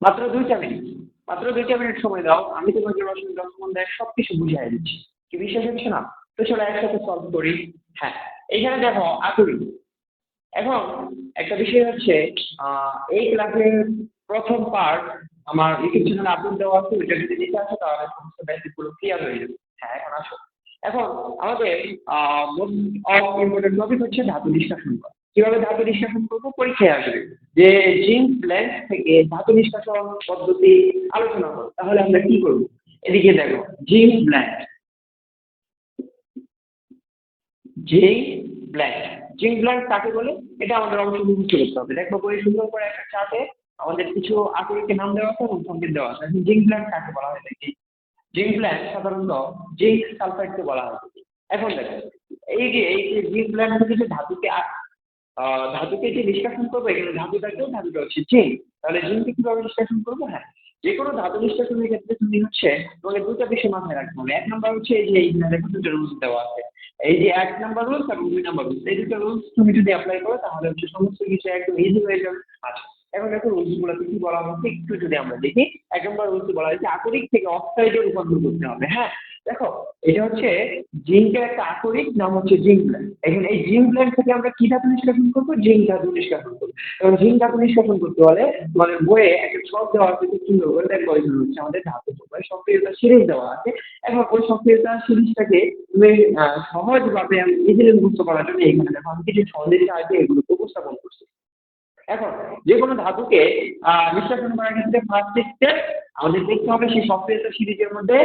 মাত্র 2টা মিনিট, মাত্র 2টা মিনিট সময় দাও, আমি তোমাকে রসায়ন সম্বন্ধে সবকিছু বুঝিয়ে দিচ্ছি। কি বিশ্বাস হচ্ছে না? তো চলো একসাথে সলভ করি। হ্যাঁ, এইখানে দেখো আকুরি। এখন একটা বিষয় হচ্ছে এই ক্লাসের প্রথম পার্ট আমার ইউটিউব চ্যানেলে আপলোড দেওয়া আছে, ওইটা যদি দেখে আসো তাহলে সমস্ত বেসিক গুলো ক্লিয়ার হয়ে যাবে। হ্যাঁ, এখন আসো। এখন আমাদের মোস্ট অফ ইম্পর্টেন্ট টপিক হচ্ছে ধাতু নিষ্কাশন করা। কিভাবে ধাতু নিষ্কাশন করবো পরীক্ষায় আসবে, যে জিঙ্ক ব্লেন্ড থেকে ধাতু নিষ্কাশন পদ্ধতি আলোচনা করো। তাহলে আমরা কি করবো? এদিকে দেখো, zinc blende, zinc blende. Zinc blende কাকে বলে এটা আমাদের অবশ্যই মুখস্থ করতে হবে। দেখবো বই সুন্দর করে একটা চার্টে আমাদের কিছু আকরিকের নাম দেওয়া আছে এবং সংকেত দেওয়া আছে। এখন জিঙ্ক ব্ল্যান্ড কাকে বলা হয় দেখি। জিঙ্ক ব্ল্যান্ড সাধারণত জিঙ্ক সালফাইডকে বলা হয়। এখন দেখো, এই যে জিঙ্ক ব্ল্যান্ড থেকে যে ধাতুকে যে নিষ্কাশন করবো, এখানে ধাতুটা হচ্ছে জিঙ্ক। তাহলে জিঙ্ককে কিভাবে নিষ্কাশন করবো? হ্যাঁ, যে কোনো ধাতু নিষ্কাশনের ক্ষেত্রে তুমি হচ্ছে তোমাকে দুটো বিষয় মাথায় রাখতে হবে। এক নাম্বার হচ্ছে এই যে এইখানে দেখো দুটো রুলস দেওয়া আছে। এই যে 1 নাম্বার রুলস এবং 2 নাম্বার রুলস, এই দুটো রুলস তুমি যদি অ্যাপ্লাই করো তাহলে হচ্ছে সমস্ত কিছু একদম ইজি হয়ে যাবে। আচ্ছা, এখন দেখো রুলস গুলোতে কি বলা হচ্ছে একটু যদি আমরা দেখি। 1 নম্বর রুলস বলা হয়েছে আকরিক থেকে অক্সাইডে রূপান্তর করতে হবে। হ্যাঁ, দেখো এটা হচ্ছে জিঙ্কের একটা আকরিক নাম হচ্ছে জিঙ্ক ব্ল্যান্ড। এখন এই জিঙ্ক ব্ল্যান্ড থেকে আমরা কি ধাতু নিষ্কাশন করবো? জিঙ্ক ধাতু নিষ্কাশন করবো। এবং জিঙ্ক ধাতু নিষ্কাশন করতে হলে মানে বইয়ে একটা ছক দেওয়া আছে, খুব সুন্দর করে দেখো। এখানে হচ্ছে আমাদের ধাতু সময় সক্রিয়তা সিরিজ দেওয়া আছে। এখন ওই সক্রিয়তা সিরিজটাকে তুমি সহজভাবে আমি ইজিলি মুখস্থ করার জন্য এখানে দেখো আমি কিছু ছন্দের সাহায্যে এগুলোকে উপস্থাপন করছি। এখন যে কোনো ধাতুকে নিষ্কাশন করার ক্ষেত্রে ফার্স্ট স্টেপ আমাদের দেখতে হবে সেই সক্রিয়তা সিরিজের মধ্যে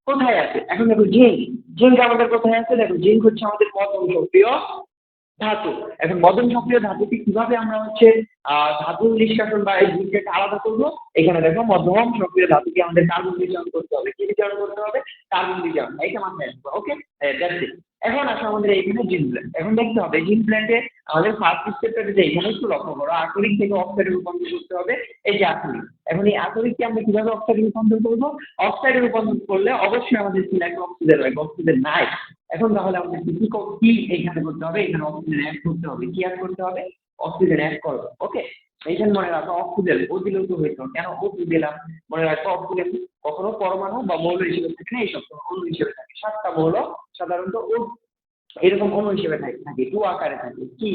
কোথায় আছে। এখন দেখো জিঙ্ক, জিঙ্ক আমাদের কোথায় আছে? দেখো জিঙ্ক হচ্ছে আমাদের মধ্যম সক্রিয় ধাতু। এখন মধ্যম সক্রিয় ধাতুকে কিভাবে আমরা হচ্ছে ধাতু নিষ্কাশন বা এই জিঙ্ককে আলাদা করবো? এখানে দেখো মধ্যম সক্রিয় ধাতুকে আমাদের কার্বন বিজারণ করতে হবে। কি বিজারণ করতে হবে? কার্বন বিজারণ। এইটা মাথায় রাখবো। ওকে, দ্যাটস ইট। এখন আসো আমাদের এইখানে জিঙ্ক ব্ল্যান্ড। এখন দেখতে হবে জিঙ্ক ব্ল্যান্ডে আমাদের ফার্স্ট স্টেপটা যে এখানে একটু লক্ষ্য করো, আকরিক থেকে অক্সাইডে রূপান্তর করতে হবে। এই যে আকরিক, এখন এই আকরিককে আমরা কিভাবে অক্সাইডে রূপান্তর করবো? অক্সাইডে রূপান্তর করলে অবশ্যই আমাদের কি লাগবে? অক্সিজেন লাগবে। অক্সিজেন নাই। এখন তাহলে আমাদের কি এইখানে করতে হবে? এখানে অক্সিজেন অ্যাড করতে হবে। কি অ্যাড করতে হবে? অক্সিজেন অ্যাড করো। ওকে, এইখানে মনে রাখো অক্সিজেন ও দিলেও তো হইতো, কেন ও দিলাম? মনে রাখো অক্সিজেন কখনো পরমাণু বা মৌল হিসেবে থাকে না, এইসব অণু হিসেবে থাকে। 7টা মৌল সাধারণত ও এরকম অণু হিসেবে থাকে, টু আকারে থাকে। কি?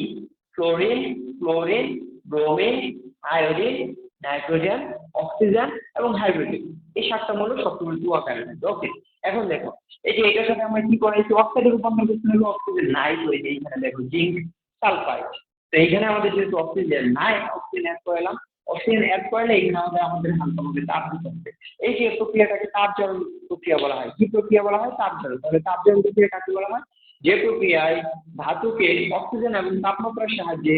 Chlorine, fluorine, bromine, iodine, nitrogen, oxygen এবং হাইড্রোজেন। এই 7টা মৌল সবসময় টু আকারে থাকে। ওকে, এখন দেখো এই যে এটার সাথে আমরা কি করাইছি? অক্সাইডে রূপান্তর করতে হলে অক্সিজেন নাই, তো এই যে এইখানে দেখো জিঙ্ক সালফাইড। তো এইখানে আমাদের যেহেতু অক্সিজেন নাই, অক্সিজেন অ্যাড করলাম। অক্সিজেন অ্যাড করলে এখানে আমাদের হালকাভাবে তাপ দিতে হবে। এই যে প্রক্রিয়াটাকে তাপজারণ প্রক্রিয়া বলা হয়। কি প্রক্রিয়া বলা হয়? তাপজারণ। তাহলে তাপজারণ প্রক্রিয়া কাকে বলা হয়? যে প্রক্রিয়ায় ধাতুকে অক্সিজেন এবং তাপমাত্রার সাহায্যে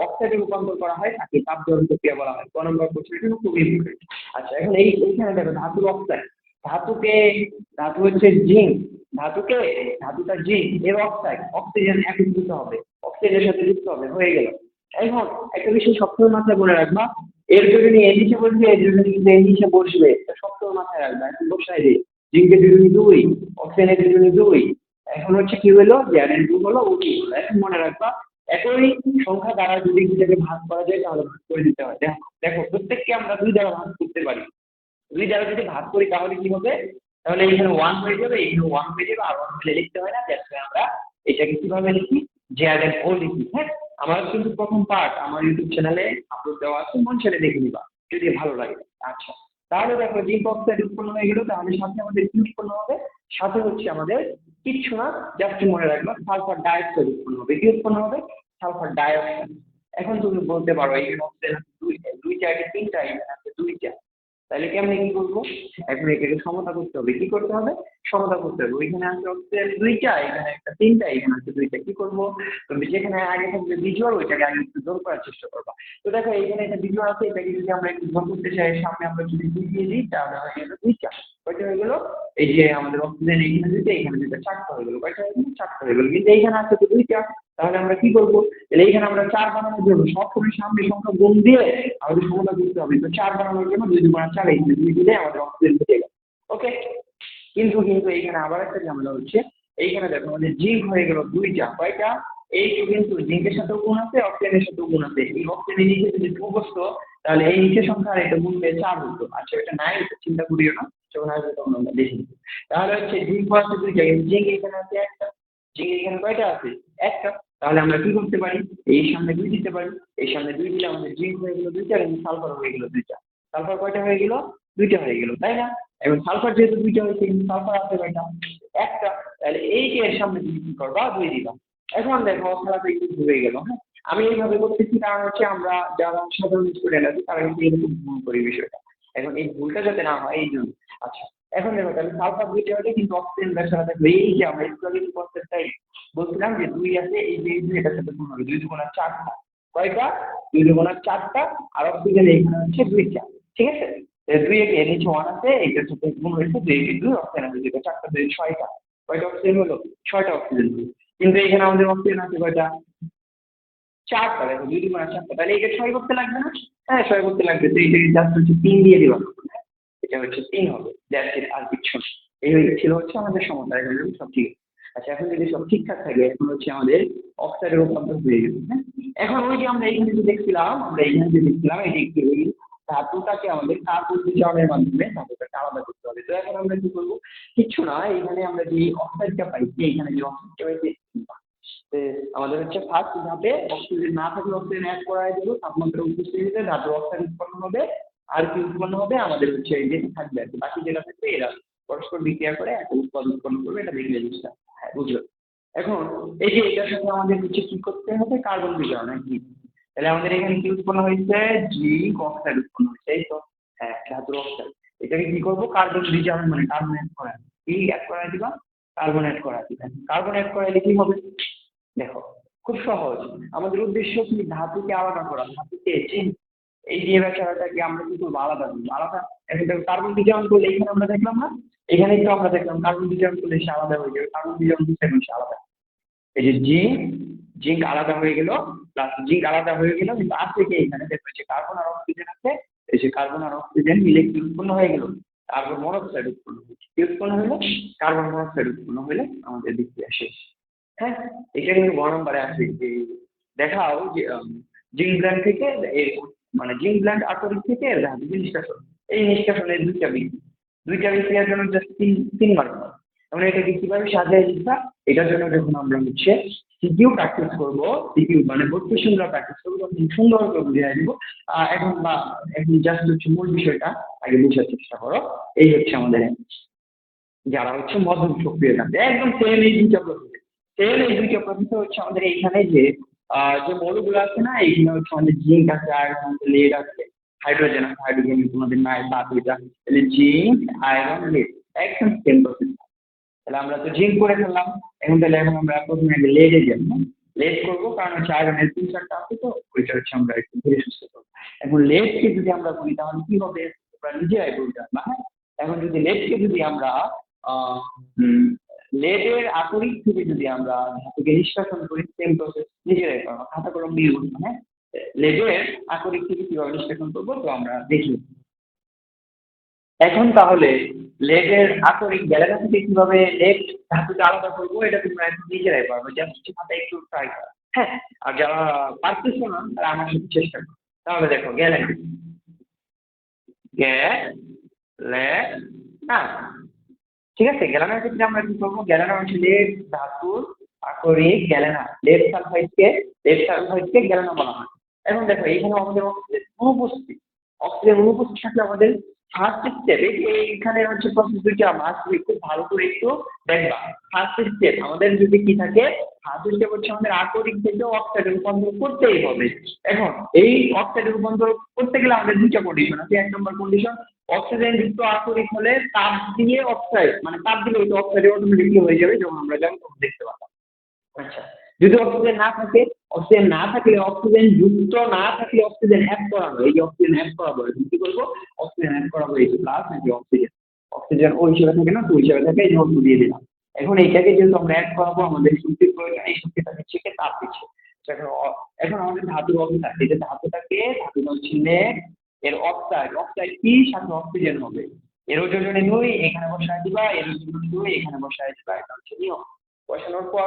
অক্সাইডে রূপান্তর করা হয় তাকে তাপজারণ প্রক্রিয়া বলা হয়। 1 নম্বর কোশ্চেন কিন্তু খুবই ইম্পর্টেন্ট। আচ্ছা, এখন এইখানে দেখো ধাতুর অক্সাইড, ধাতুকে ধাতু হচ্ছে জিঙ্ক, ধাতুটা জিঙ্ক, এর অক্সাইড অক্সিজেন একত্রিত হবে, অক্সিজেনের সাথে যুক্ত হবে, হয়ে গেল। এখন একটা বিষয় সবসময় মাথায় মনে রাখবা, এর যদি এর নিচে বসবে, এর যদি এর নিচে বসবে, এটা সবসময় মাথায় রাখবা। এখন বসাই দিই, জিঙ্কের দুজনই 2, অক্সিজেনের দুজনই 2। এখন হচ্ছে কি হলো? জেড টু হলো, ওটি হলো। এখন মনে রাখবা একই সংখ্যা দ্বারা যদি এটাকে ভাগ করা যায় তাহলে ভাগ করে দিতে হয়। দেখো দেখো প্রত্যেককে আমরা 2 দ্বারা ভাগ করতে পারি। 2 দ্বারা যদি ভাগ করি তাহলে কি হবে? তাহলে এখানে 1 হয়ে যাবে, এখানে 1 হয়ে যাবে, আর 1 মিলে লিখতে হয় না। দ্যাটস ওয়াই আমরা এটাকে কিভাবে লিখি? জেড এন্ড ও লিখি। হ্যাঁ, আমার কিন্তু প্রথম পার্ট আমার ইউটিউব চ্যানেলে আপলোড দেওয়া আছে, মন ছেড়ে দেখে নিবা যদি ভালো লাগে। আচ্ছা, তাহলে দেখো জিঙ্ক অক্সাইড উৎপন্ন হয়ে গেল, তাহলে সাথে আমাদের কি উৎপন্ন হবে? সাথে হচ্ছে আমাদের কিচ্ছু না, জাস্ট মনে রাখবা সালফার ডাইঅক্সাইড উৎপন্ন হবে। কি উৎপন্ন হবে? Sulphur dioxide. এখন তুমি বলতে পারো এখানে অক্সিজেন আছে দুইটা, আগে 3টা, এখানে আছে 2টা, তাহলে কি আমরা কি করবো? এখন এটাকে সমতা করতে হবে। কি করতে হবে? সমতা করতে হবে। ওইখানে আছে অক্সিজেন 2টা, এখানে একটা 3টা, এখানে আছে 2টা। কি করবো? তুমি যেখানে আগে থাকবে বিজুয়াল, ওইটাকে আগে একটু জোর করার চেষ্টা করবা। তো দেখো এখানে একটা বিজুয়াল আছে, এটাকে যদি আমরা একটু জোর করতে চাই, সামনে আমরা যদি 2 দিয়ে দিই তাহলে হয়ে গেল 2টা। কয়টা হয়ে গেল? এই যে আমাদের অক্সিজেন এইখানে 2টা, এখানে 2টা, 4টা হয়ে গেল। কয়টা হয়ে গেল? 4টা হয়ে গেল। কিন্তু এইখানে আছে তো 2টা, তাহলে আমরা কি করবো? তাহলে এইখানে আমরা 4 বানানোর জন্য সবসময় সামনে সংখ্যা গুণ দিয়ে আমাদের সমতা করতে হবে। তো 4 বানানোর জন্য 2 2 4, এই 2 দিলে আমাদের অক্সিজেন হয়ে গেল। ওকে, কিন্তু এইখানে আবার একটা ঝামেলা হচ্ছে। এইখানে দেখো আমাদের জিঙ্ক হয়ে গেল 2টা। কয়টা? এই কিন্তু জিঙ্কের সাথেও গুণ আছে, অক্সিজেনের সাথেও গুণ আছে। এই অক্সিজেনের নিচে যদি 2 বসতো তাহলে এই নিচের সংখ্যা আর এটা গুণ হয়ে 4 হতো। আচ্ছা এটা নাই, এটা চিন্তা করিও না, যখন আসবে তখন আমরা দেখে নিব। তাহলে হচ্ছে জিঙ্ক আছে দুইটা, কিন্তু জিঙ্ক এখানে আছে একটা, জিঙ্ক এখানে কয়টা আছে? একটা। তাহলে আমরা কি করতে পারি, এই সামনে 2 দিতে পারি, এই সামনে 2 দিলে আমাদের জিঙ্ক হয়ে গেল 2টা, এবং সালফার হয়ে গেল 2টা। সালফার কয়টা হয়ে গেল? 2টা হয়ে গেল, তাই না? এবং সালফার যেহেতু 2টা হয়েছে, কিন্তু সালফার আছে কয়টা? একটা। তাহলে এই যে এর সামনে তুমি কি করবা? 2 দিবা। এখন দেখো খেলাটা একটু ঘুরে গেল, হ্যাঁ। আমি এইভাবে করতেছি কারণ হচ্ছে আমরা যারা সাধারণ স্টুডেন্ট আছি তারা কিন্তু এরকম ভুল করি বিষয়টা। এখন এই ভুলটা যাতে না হয় এই জন্য। আচ্ছা, এখন দেখো তাহলে সালফার 2টা হলে কিন্তু অক্সিজেন গ্যাস ছাড়া থাকবে। এই যে আমরা একটু আগে কনসেপ্টটাই বলছিলাম যে 2 আছে, এই যে 2 এটার সাথে গুণ হবে, 2 2 4টা। কয়টা? 2 2 4টা। আর অক্সিজেন এখানে হচ্ছে 2টা। ঠিক আছে? 2 এর নিচে 1 আছে, এইটার সাথে গুণ হয়েছে 2 2 অক্সিজেন আছে, যেটা 4টা 2 6টা। কয়টা অক্সিজেন হলো? 6টা অক্সিজেন হলো। কিন্তু এখানে আমাদের অক্সিজেন আছে কয়টা? 4টা। দেখো 2 2 4টা, তাহলে এটা 6 করতে লাগবে না? হ্যাঁ 6 করতে লাগবে, তো এইটা জাস্ট হচ্ছে 3 দিয়ে দিবা। এটা হচ্ছে 3 হবে, দ্যাটস ইট, আর কিচ্ছু না। এই ছিল হচ্ছে আমাদের সমস্যা, এখন সব ঠিক আছে। আচ্ছা, এখন যদি সব ঠিকঠাক থাকে এখন হচ্ছে আমাদের অক্সাইডের রূপান্তর হয়ে গেছে, হ্যাঁ। এখন ওই যে আমরা এইখানে যে দেখছিলাম, আমরা এইখানে যে দেখছিলাম এটি একটি ওই ধাতুটাকে আমাদের কার্বন বিজারণের মাধ্যমে ধাতুটাকে আলাদা করতে হবে। তো এখন আমরা কি করবো? কিচ্ছু না, এইখানে আমরা যে অক্সাইডটা পাইছি, এইখানে যে অক্সাইডটা পাইছি, তো আমাদের হচ্ছে ফার্স্ট ধাপে অক্সিজেন না থাকলে অক্সিজেন অ্যাড করা দেবো, তাপমাত্রা উপস্থিতিতে ধাতুর অক্সাইড উৎপন্ন হবে। আর কি উৎপন্ন হবে? আমাদের হচ্ছে এই যে থাকবে আর কি, বাকি যেটা থাকবে এরা পরস্পর বিক্রিয়া করে একটা উৎপাদ উৎপন্ন করবে, এটা দেখলে জিনিসটা হ্যাঁ বুঝলো। এখন এই যে এটার সাথে আমাদের হচ্ছে কি করতে হবে? কার্বন বিজারণ কি। তাহলে আমাদের এখানে কি উৎপন্ন হয়েছে? জিঙ্ক অক্সাইড উৎপন্ন হয়েছে, এই তো। হ্যাঁ, ধাতুর অক্সাইড। এটাকে কি করবো? কার্বন বিজারণ, মানে কার্বন অ্যাড করা। কি অ্যাড করা দিবা? কার্বন অ্যাড করা দিবা। কার্বন অ্যাড করাইলে কি হবে? দেখো খুব সহজ। আমাদের উদ্দেশ্য কি? ধাতুকে আলাদা করা, ধাতুকে চিন। এই যে ব্যাপারটাকে আমরা কি করবো? আলাদা করবো, আলাদা। এখন দেখো কার্বন বিজারণ করলে এখানে আমরা দেখলাম না, এখানেই তো আমরা দেখলাম কার্বন বিজারণ করলে সে আলাদা হয়ে যাবে, কার্বন বিজারণ দিচ্ছে এখন সে আলাদা। এই যে জিঙ্ক, জিঙ্ক আলাদা হয়ে গেল, প্লাস জিঙ্ক আলাদা হয়ে গেল, কিন্তু আছে কি এখানে? দেখো যে কার্বন আর অক্সিজেন আছে, এই যে কার্বন আর অক্সিজেন মিলে কি উৎপন্ন হয়ে গেল? কার্বন মনোক্সাইড উৎপন্ন হলো। কি উৎপন্ন হলো? কার্বন মনোক্সাইড উৎপন্ন হলে আমাদের বিক্রিয়া শেষ। হ্যাঁ, এটা কিন্তু গ নম্বরে আসে যে দেখাও যে জিঙ্ক ব্ল্যান্ড থেকে মানে জিঙ্ক ব্ল্যান্ড আকরিক থেকে ধাতু নিষ্কাশন, এই নিষ্কাশনের 2টা বিক্রিয়া, 2টা বিক্রিয়ার জন্য জাস্ট 3 মার্ক হয়। আমরা এটাকে কিভাবে সাজিয়ে লিখবা? এটার জন্য যখন আমরা হচ্ছে সিকিউ প্র্যাকটিস করবো, সিকিউ মানে বোর্ড কোশ্চেনগুলো প্র্যাকটিস করবো, তখন সুন্দর করে বুঝিয়ে দিব। এখন বা এখন জাস্ট হচ্ছে মূল বিষয়টা আগে বোঝার চেষ্টা করো। এই হচ্ছে আমাদের যারা হচ্ছে মধ্যম সক্রিয় থাকে, একদম সেম এই 2টা প্রসেস। সেম এই 2টা প্রসেসে হচ্ছে আমাদের এইখানে যে যে মৌলগুলো আছে না, এইখানে হচ্ছে আমাদের জিঙ্ক আছে, আয়রন আছে, লেড আছে, হাইড্রোজেন আছে, হাইড্রোজেন তোমাদের নাই বা দুইটা, তাহলে জিঙ্ক আয়রন লেড, একদম সেম প্রসেস। তাহলে আমরা তো জিঙ্ক করে ফেললাম, এখন আমরা প্রথমে আগে লেডে যাবো। লেড করবো কারণ হচ্ছে আয়রনের 3 4টা আছে, তো ওইটা হচ্ছে আমরা একটু ধীরে সুস্থ করবো। এখন লেডকে যদি আমরা করি তাহলে কি হবে? তোমরা নিজেরাই বলতে পারবা, হ্যাঁ। এখন যদি লেডকে যদি আমরা লেডের আকরিক থেকে যদি আমরা ধাতুকে নিষ্কাশন করি, সেম প্রসেস নিজেরাই পারবো, খাতা কলম দিয়ে বলবো, হ্যাঁ। লেডের আকরিক থেকে কিভাবে নিষ্কাশন করবো তো আমরা দেখি। এখন তাহলে লেডের আকরিক গ্যালারি থেকে কিভাবে লেড ধাতুকে আলাদা করবো এটা তোমরা এখন নিজেরাই পারবে, জাস্ট খাতায় একটু ট্রাই করো, হ্যাঁ। আর যারা পারতেছো না তারা আমার সাথে চেষ্টা করো। তাহলে দেখো গ্যালারি, গ্যালারি, না ঠিক আছে। গ্যালানার ক্ষেত্রে আমরা কি করবো? গ্যালানা হচ্ছে লেড ধাতুর আকরিক গ্যালানা, লেড সালফাইডকে গ্যালানা বলা হয়। এখন দেখো এইখানে আমাদের অক্সিজেন অনুপস্থিত থাকলে আমাদের ফার্স্ট স্টেপ, এইখানে হচ্ছে প্রসেস 2টা মাস খুব ভালো করে একটু দেখবা। ফার্স্ট স্টেপ আমাদের যদি কি থাকে, ফার্স্ট স্টেপ হচ্ছে আমাদের আকরিক থেকে অক্সাইডে রূপান্তর করতেই হবে। এখন এই অক্সাইডে রূপান্তর করতে গেলে আমাদের 2টা কন্ডিশন আছে। 1 নম্বর কন্ডিশন, অক্সিজেন যুক্ত আকরিক হলে তাপ দিয়ে অক্সাইড, মানে তাপ দিলে ওই অক্সাইড অটোমেটিকলি হয়ে যাবে, যখন আমরা জানি তখন দেখতে পাবো। আচ্ছা, যদি অক্সিজেন না থাকলে অক্সিজেন যুক্ত না থাকলে অক্সিজেন অ্যাড করাবো, এই যে অক্সিজেন অ্যাড করাবো, এখন কি করবো? অক্সিজেন অ্যাড করাবো, এই যে প্লাস এই যে অক্সিজেন, অক্সিজেন ওই হিসেবে থাকে না, তো ওই হিসেবে থাকে, এই যে অক্সিজেন দিয়ে দিলাম। এখন এইটাকে যেহেতু আমরা অ্যাড করাবো, আমাদের শক্তির প্রয়োজন, এই শক্তিটা দিচ্ছে কি? তাপ দিচ্ছে। এখন এখন আমাদের ধাতুর অক্সাইড, এই যে ধাতু হচ্ছে lead, এর অক্সাইড কি সাথে অক্সিজেন হবে, এরও যোজনে 2 এখানে বসায় দিবা, এরও যোজনে 2 এখানে বসায় দিবা, এটা হচ্ছে নিয়ম। বসানোর পর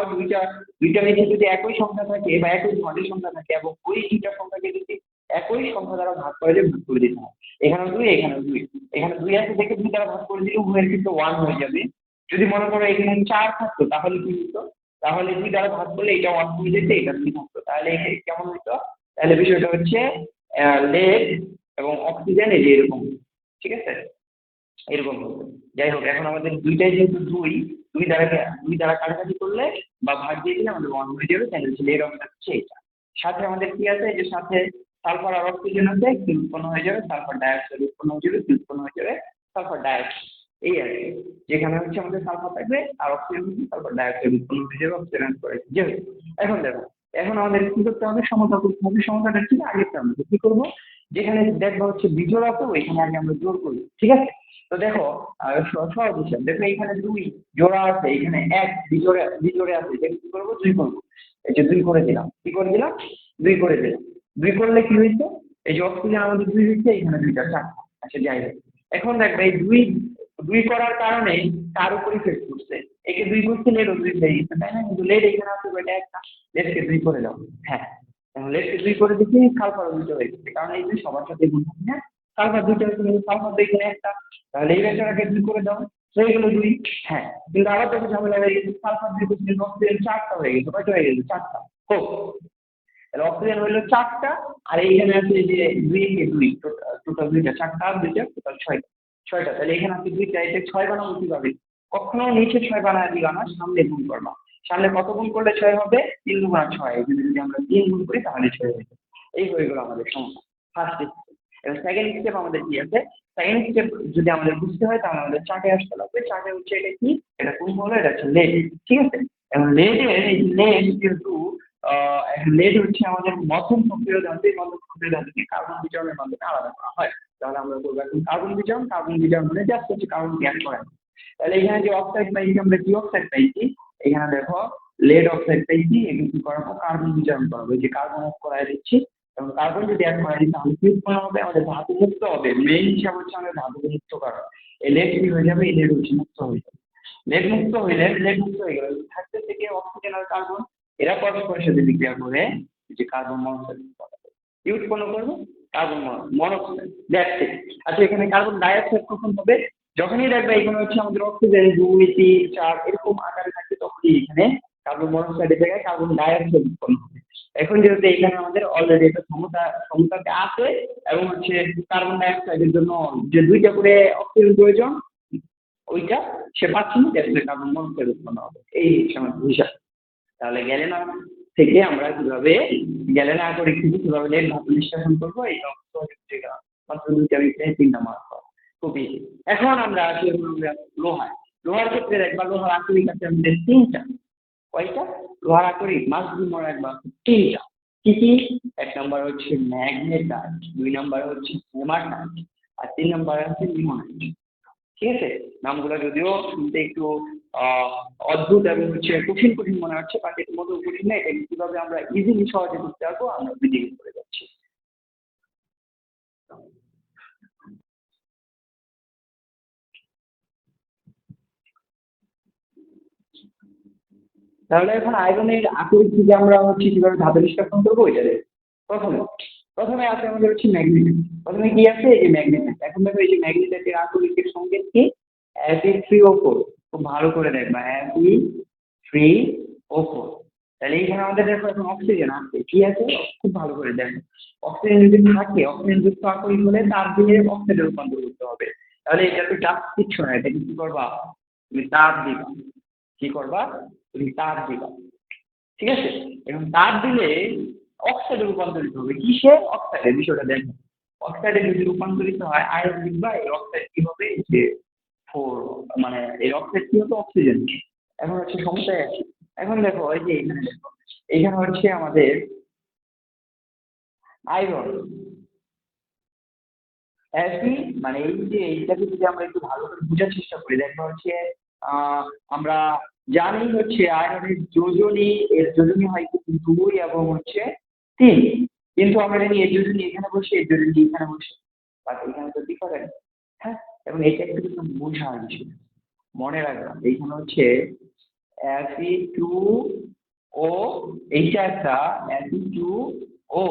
দুইটা নিচে যদি একই সংখ্যা থাকে বা একই ধরনের সংখ্যা থাকে এবং ওই 2টা সংখ্যাকে যদি একই সংখ্যা দ্বারা ভাগ করে দিয়ে ভাগ করে দিতে হয়। এখানেও 2, এখানেও 2, এখানে 2 আছে দেখে 2 দ্বারা ভাগ করে দিলে উভয়ের কিন্তু 1 হয়ে যাবে। যদি মনে করো এখানে 4 থাকতো তাহলে কি হতো? তাহলে 2 দ্বারা ভাগ করলে এটা 1 হয়ে যেত, এটা 2 থাকতো। তাহলে এটা কেমন হতো? তাহলে বিষয়টা হচ্ছে lead এবং অক্সিজেন এই যে এরকম, ঠিক আছে? এরকম হতো। যাই হোক, এখন আমাদের দুইটাই যেহেতু 2 দ্বারা কাটাকাটি করলে বা ভাগ দিয়ে দিলে আমাদের 1 হয়ে যাবে। তাহলে হচ্ছে lead অক্সাইড হচ্ছে এটা। সাথে আমাদের কি আছে? এই যে সাথে সালফার আর অক্সিজেন আছে, কি উৎপন্ন হয়ে যাবে? সালফার ডাইঅক্সাইড উৎপন্ন হয়ে যাবে, কি উৎপন্ন হয়ে যাবে? Sulphur dioxide. এই আর কি, যেখানে হচ্ছে আমাদের সালফার থাকবে আর অক্সিজেন হচ্ছে সালফার ডাইঅক্সাইড উৎপন্ন হয়ে যাবে, অক্সিজেন করে যাই হোক। এখন দেখো, এখন আমাদের কি করতে হবে? সমতা করতে হবে। সমতাটা ঠিক আগেরটা আমরা কি করবো? যেখানে দেখবো হচ্ছে বিজোড় আছে ওইখানে আগে আমরা জোর করবো, ঠিক আছে? তো দেখো, সহজ হিসাব দেখো, এখানে 2 জোড়া আছে, এখানে 1 বিজোড়ে বিজোড়ে আছে, এটা কি করবো? 2 করবো। এই যে 2 করে দিলাম, কি করে দিলাম? 2 করে দিলাম। 2 করলে কি হয়েছে? এই যে অক্সিজেন আমাদের 2 হয়েছে, এখানে 2টা 4। আচ্ছা যাই হোক, এখন দেখবে এই 2 করার কারণে কার উপর ইফেক্ট করছে? একে 2 করছে, লেডও 2 হয়ে গেছে, তাই না? কিন্তু লেড এখানে আছে, এটা একটা। লেডকে 2 করে দাও। হ্যাঁ, লেডকে 2 করে দিচ্ছি, সালফারও 2টা হয়ে গেছে, কারণ এই 2 সবার সাথে গুণ হবে, হ্যাঁ? সালফার 2টা হয়েছে, কিন্তু সালফার তো এখানে একটা। তাহলে এই ভেক্টরটাকে 2 করে দাও, হয়ে গেল 2। হ্যাঁ, কিন্তু আবার দেখো ঝামেলা হয়ে গেছে, সালফার 2 করছে, কিন্তু অক্সিজেন 4টা হয়ে গেছে। কয়টা হয়ে গেছে? 4টা। হোক, তাহলে অক্সিজেন হইলো 4টা, আর এইখানে আছে এই যে 2 কে 2, টোটাল 2টা, 4টা আর 2টা, টোটাল 6টা। 6টা, তাহলে এখানে আছে 2টা, এটা 6 বানাবো কিভাবে? কখনো নিচে 6 বানায় দিবা না, সামনে গুণ করবা। সামনে কত গুণ করলে 6 হবে? 3 গুণা 6, এখানে যদি আমরা 3 গুণ করি তাহলে 6 হয়ে যাবে। এই হয়ে গেল আমাদের সমস্যা, ফার্স্ট স্টেপ। এবার সেকেন্ড স্টেপ আমাদের কি আছে? সেকেন্ড স্টেপ যদি আমাদের বুঝতে হয় তাহলে আমাদের চার্টে আসতে লাগবে। চার্টে হচ্ছে এটা কি? এটা কোন হলো? এটা হচ্ছে লেড, ঠিক আছে? এবং লেডের এই লেড কিন্তু এখন লেড হচ্ছে আমাদের মধ্যম সক্রিয় ধাতু। এই মধ্যম সক্রিয় ধাতুকে কার্বন বিজারণের মাধ্যমে আলাদা করা হয়। তাহলে আমরা বলবো এখন কার্বন বিজারণ। কার্বন বিজারণ মানে জাস্ট হচ্ছে কার্বন গ্যাস করা। তাহলে এখানে যে অক্সাইড পাইছি, আমরা কি অক্সাইড পাইছি? এখানে দেখো লেড অক্সাইড পাইছি, এগুলো কি করাবো? কার্বন বিজারণ করাবো। এই যে কার্বন অফ করাই দিচ্ছি, এবং কার্বন যদি অ্যাড করা দিই তাহলে কি উৎপন্ন হবে? আমাদের ধাতু মুক্ত হবে। মেইন হিসাব হচ্ছে আমাদের ধাতুকে মুক্ত করা। এই লেড কি হয়ে যাবে? এই লেড হচ্ছে মুক্ত হয়ে যাবে। লেড মুক্ত হয়ে গেল, থাকতে থেকে অক্সিজেন আর কার্বন এরা পরস্পরের সাথে বিক্রিয়া করে যে কার্বন মনোক্সাইড কি উৎপন্ন করবে? Carbon monoxide, that's it. আচ্ছা, এখানে কার্বন ডাইঅক্সাইড কখন হবে? যখনই দেখবে এখানে হচ্ছে আমাদের অক্সিজেন 2, 3, 4 এরকম আকারে থাকবে, তখনই এখানে কার্বন মনোক্সাইডের জায়গায় কার্বন ডাইঅক্সাইড উৎপন্ন হবে। এখন যেহেতু এখানে আমাদের অলরেডি একটা সমতাতে আছে, এবং হচ্ছে কার্বন ডাইঅক্সাইডের জন্য যে 2টা করে অক্সিজেন প্রয়োজন, ওইটা সে পাচ্ছে না, যাতে কার্বন মনোক্সাইড উৎপন্ন হবে। এই হচ্ছে আমাদের হিসাব। তাহলে গ্যালেনা থেকে আমরা কিভাবে গ্যালেনা আকরিক থেকে কিভাবে লেড ধাতু নিষ্কাশন করবো, এই মাত্র 2টা বিষয়ে 3টা মার্ক পাবো, খুব ইজি। এখন আমরা আসি আমরা লোহার। লোহার ক্ষেত্রে দেখবা লোহার আকরিক আছে আমাদের 3টা। কয়টা? লোহার আকরিক মাস্ট বি মোর একবার 3টা। কি কি? 1 নাম্বার হচ্ছে ম্যাগনেটাইট, 2 নাম্বার হচ্ছে হেমাটাইট, আর 3 নাম্বার হচ্ছে লিমোনাইট। ঠিক আছে? নামগুলো যদিও শুনতে একটু অদ্ভুত এবং হচ্ছে কঠিন কঠিন মনে হচ্ছে, বাট এর মধ্যে কঠিন না। এটা কিভাবে আমরা ইজিলি সহজে করতে পারবো আমরা ভিডিও করে যাচ্ছি। তাহলে এখন আয়রনের আকরিক থেকে আমরা হচ্ছে কিভাবে ধাতু নিষ্কাশন করবো এটা দেখব। প্রথমে প্রথমে আছে আমাদের হচ্ছে ম্যাগনেটাইট। প্রথমে কি আছে? এই যে ম্যাগনেটাইট। এখন দেখো এই যে ম্যাগনেটাইটের আকরিকের সঙ্গে কি? Fe3O4। খুব ভালো করে দেখবা, Fe3O4। তাহলে এইখানে আমাদের দেখো এখন অক্সিজেন আছে, কি আছে? খুব ভালো করে দেখো, অক্সিজেন যদি থাকে, অক্সিজেন যুক্ত আকরিক হলে তার দিয়ে অক্সাইডে রূপান্তর করতে হবে। তাহলে এটা তো জাস্ট কিচ্ছু না, এটাকে কি করবা? তুমি তাপ দিবা। কি করবা? তুমি তাপ দিবা, ঠিক আছে? এবং তাপ দিলে অক্সাইডে রূপান্তরিত হবে। কিসে? অক্সাইডের। বিষয়টা দেখো, অক্সাইডে যদি রূপান্তরিত হয় আয়রন লিখবা, এই অক্সাইড কি হবে? যে 4, মানে এই অক্সাইড কি হবে? অক্সিজেন। এখন হচ্ছে সমস্যায় আছে। এখন দেখো এই যে এখানে দেখো, এখানে হচ্ছে আমাদের আয়রন একই, মানে এই যে এইটাকে যদি আমরা একটু ভালো করে বোঝার চেষ্টা করি, দেখবা হচ্ছে আমরা জানি হচ্ছে আয়রনের যোজনী, এর যোজনী হয় কিন্তু 2 এবং হচ্ছে 3, কিন্তু আমরা জানি এর যোজনী এখানে বসে, এর যোজনী এখানে বসে, বাট এখানে তো ডিফারেন্ট। হ্যাঁ, এবং এটা একটু কিন্তু বোঝার বিষয়, মনে রাখবা। এইখানে হচ্ছে Fe2O, এইটা একটা Fe2O,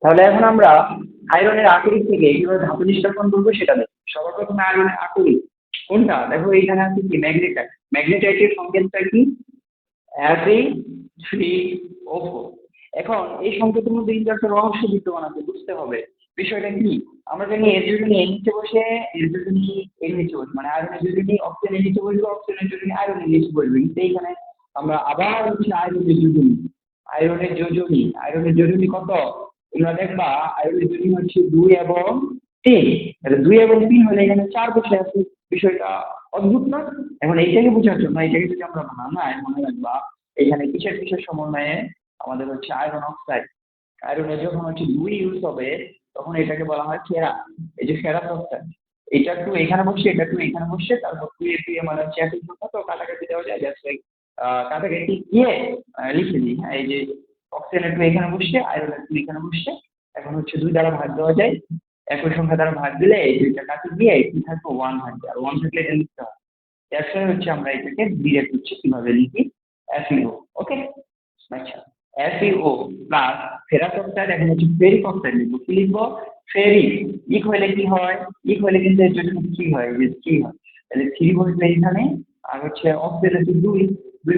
তাহলে এখন আমরা আয়রনের আকরিক থেকে কিভাবে ধাতু নিষ্কাশন করবো সেটা দেখি। সবার প্রথমে আয়রনের আকরিক কোনটা দেখো, এইখানে আছে কি ম্যাগনেটাইট। ম্যাগনেটাইটের সংকেতটা কি Fe3O4। এখন এই সংকেতের মধ্যে কিন্তু একটা রহস্য বিদ্যমান আছে, বুঝতে হবে বিষয়টা কি। আমরা জানি এর যদি এর নিচে বসে, এর যদি এর নিচে বসে, মানে আয়রনের যদি অক্সিজেনের নিচে বসবে, অক্সিজেনের যদি আয়রনের নিচে বসবে, কিন্তু এইখানে আমরা আবার হচ্ছে আয়রনের যোজনী কত তোমরা দেখবা, আয়রনের যোজনী হচ্ছে 2 এবং 3। তাহলে 2 এবং 3 হলে এখানে 4 বসে আছে। বিষয়টা অদ্ভুত না? এখন এইটাকে বোঝার জন্য এটাকে যদি আমরা বানাই, মনে রাখবা এখানে কিসের কিসের সমন্বয়ে আমাদের হচ্ছে আয়রন অক্সাইড। আয়রনের যখন হচ্ছে 2 ইউজ হবে তখন এটাকে বলা হয় ফেরা। এই যে ফেরাস অক্সাইড, এটা একটু এখানে বসছে, এটা একটু এখানে বসছে, তারপর 2 মানে হচ্ছে একই সংখ্যা, তো কাটাকাটি দেওয়া যায়, জাস্ট লাইক কাটাকাটি দিয়ে লিখে দিই। হ্যাঁ, এই যে অক্সিজেন একটু এখানে বসছে, আয়রন একটু এখানে বসছে, এখন হচ্ছে 2 দ্বারা ভাগ দেওয়া যায়। একই সংখ্যা দ্বারা ভাগ দিলে এই 2টা কাটে দিয়ে কি থাকবে, 1 থাকবে, আর 1 থাকলে এটা লিখতে হয়। তারপরে হচ্ছে আমরা এটাকে ডিরেক্ট হচ্ছে কিভাবে লিখি, FeO। ওকে, আচ্ছা, FeO প্লাস ফেরাস অক্সাইড, এখন হচ্ছে ফেরিক অক্সাইড লিখবো। কি লিখবো? ফেরিক। ইক হইলে কি হয়, ইক হইলে কিন্তু এর জন্য কি হয়, যে 3 হয়। তাহলে 3 বসবে এখানে, আর হচ্ছে অক্সাইড হচ্ছে 2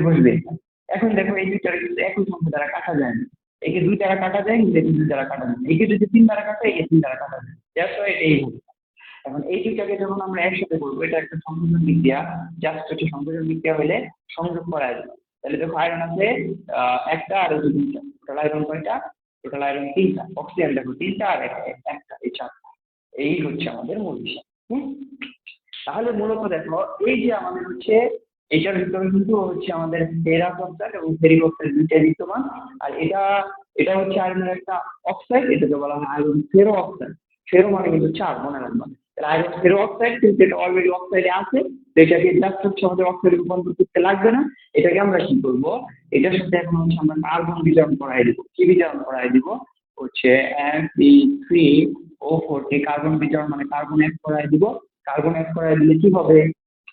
বসবে এখানে। এখন দেখো এই দুইটার কিন্তু একই সংখ্যা দ্বারা কাটা যায় না। একে 2 দ্বারা কাটা যায়, কিন্তু একে 2 দ্বারা কাটা যায় না। একে যদি 3 দ্বারা কাটা, একে 3 দ্বারা কাটা যায়। দ্যাটস হোয়াই এটাই হবে। এখন এই দুইটাকে যখন আমরা একসাথে করবো, এটা একটা সংযোজন বিক্রিয়া। জাস্ট হচ্ছে সংযোজন বিক্রিয়া হলে সংযোগ করা যায়। তাহলে দেখো আয়রন আছে একটা, আর হচ্ছে 2টা। টোটাল আয়রন কয়টা? টোটাল আয়রন 3টা। অক্সিজেন দেখো 3টা, আর একটা, এই 4টা। এই হচ্ছে আমাদের মূল বিষয়। হুম, তাহলে মূলত দেখো এই যে আমাদের হচ্ছে এটার ভিতরে কিন্তু হচ্ছে আমাদের ফেরাস অক্সাইড এবং ফেরিক অক্সাইড দুইটাই বিদ্যমান। আর এটা এটা হচ্ছে আয়রনের একটা অক্সাইড, এটাকে বলা হয় আয়রন ফেরো অক্সাইড। ফেরো মানে কিন্তু 4, মনে রাখবা। তাহলে আয়রন ফেরো অক্সাইড, কিন্তু এটা অলরেডি অক্সাইডে আছে, তো এটাকে জাস্ট হচ্ছে আমাদের অক্সাইডে রূপান্তর করতে লাগবে না। এটাকে আমরা কি করবো, এটার সাথে এখন হচ্ছে আমরা কার্বন বিতরণ করাই দিব। কি বিতরণ করাই দিব? হচ্ছে Fe3O4 কে কার্বন বিতরণ মানে কার্বন এক করাই দিব। কার্বন এক করাই দিলে কি হবে,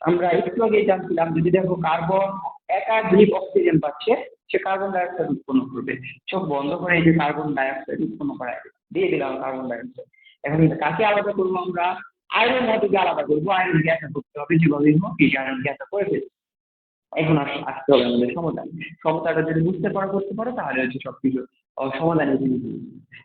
আমরা একটু আগে জানছিলাম যদি দেখো কার্বন একাধিক অক্সিজেন পাচ্ছে, সে কার্বন ডাই অক্সাইড উৎপন্ন করবে। চোখ বন্ধ করে এই যে কার্বন ডাই অক্সাইড উৎপন্ন করাই দিয়ে দিলাম কার্বন ডাই অক্সাইড। এখন কাকে আলাদা করবো আমরা? আয়রন ধাতুকে আলাদা করবো। আয়রন গ্যাসটা করতে হবে, যেভাবে হোক এই আয়রন গ্যাসটা করে ফেলছি। এখন আসতে হবে আমাদের সমাধান। সমতাটা যদি বুঝতে পারো, করতে পারো, তাহলে হচ্ছে সবকিছু সমাধান এসে যাবে।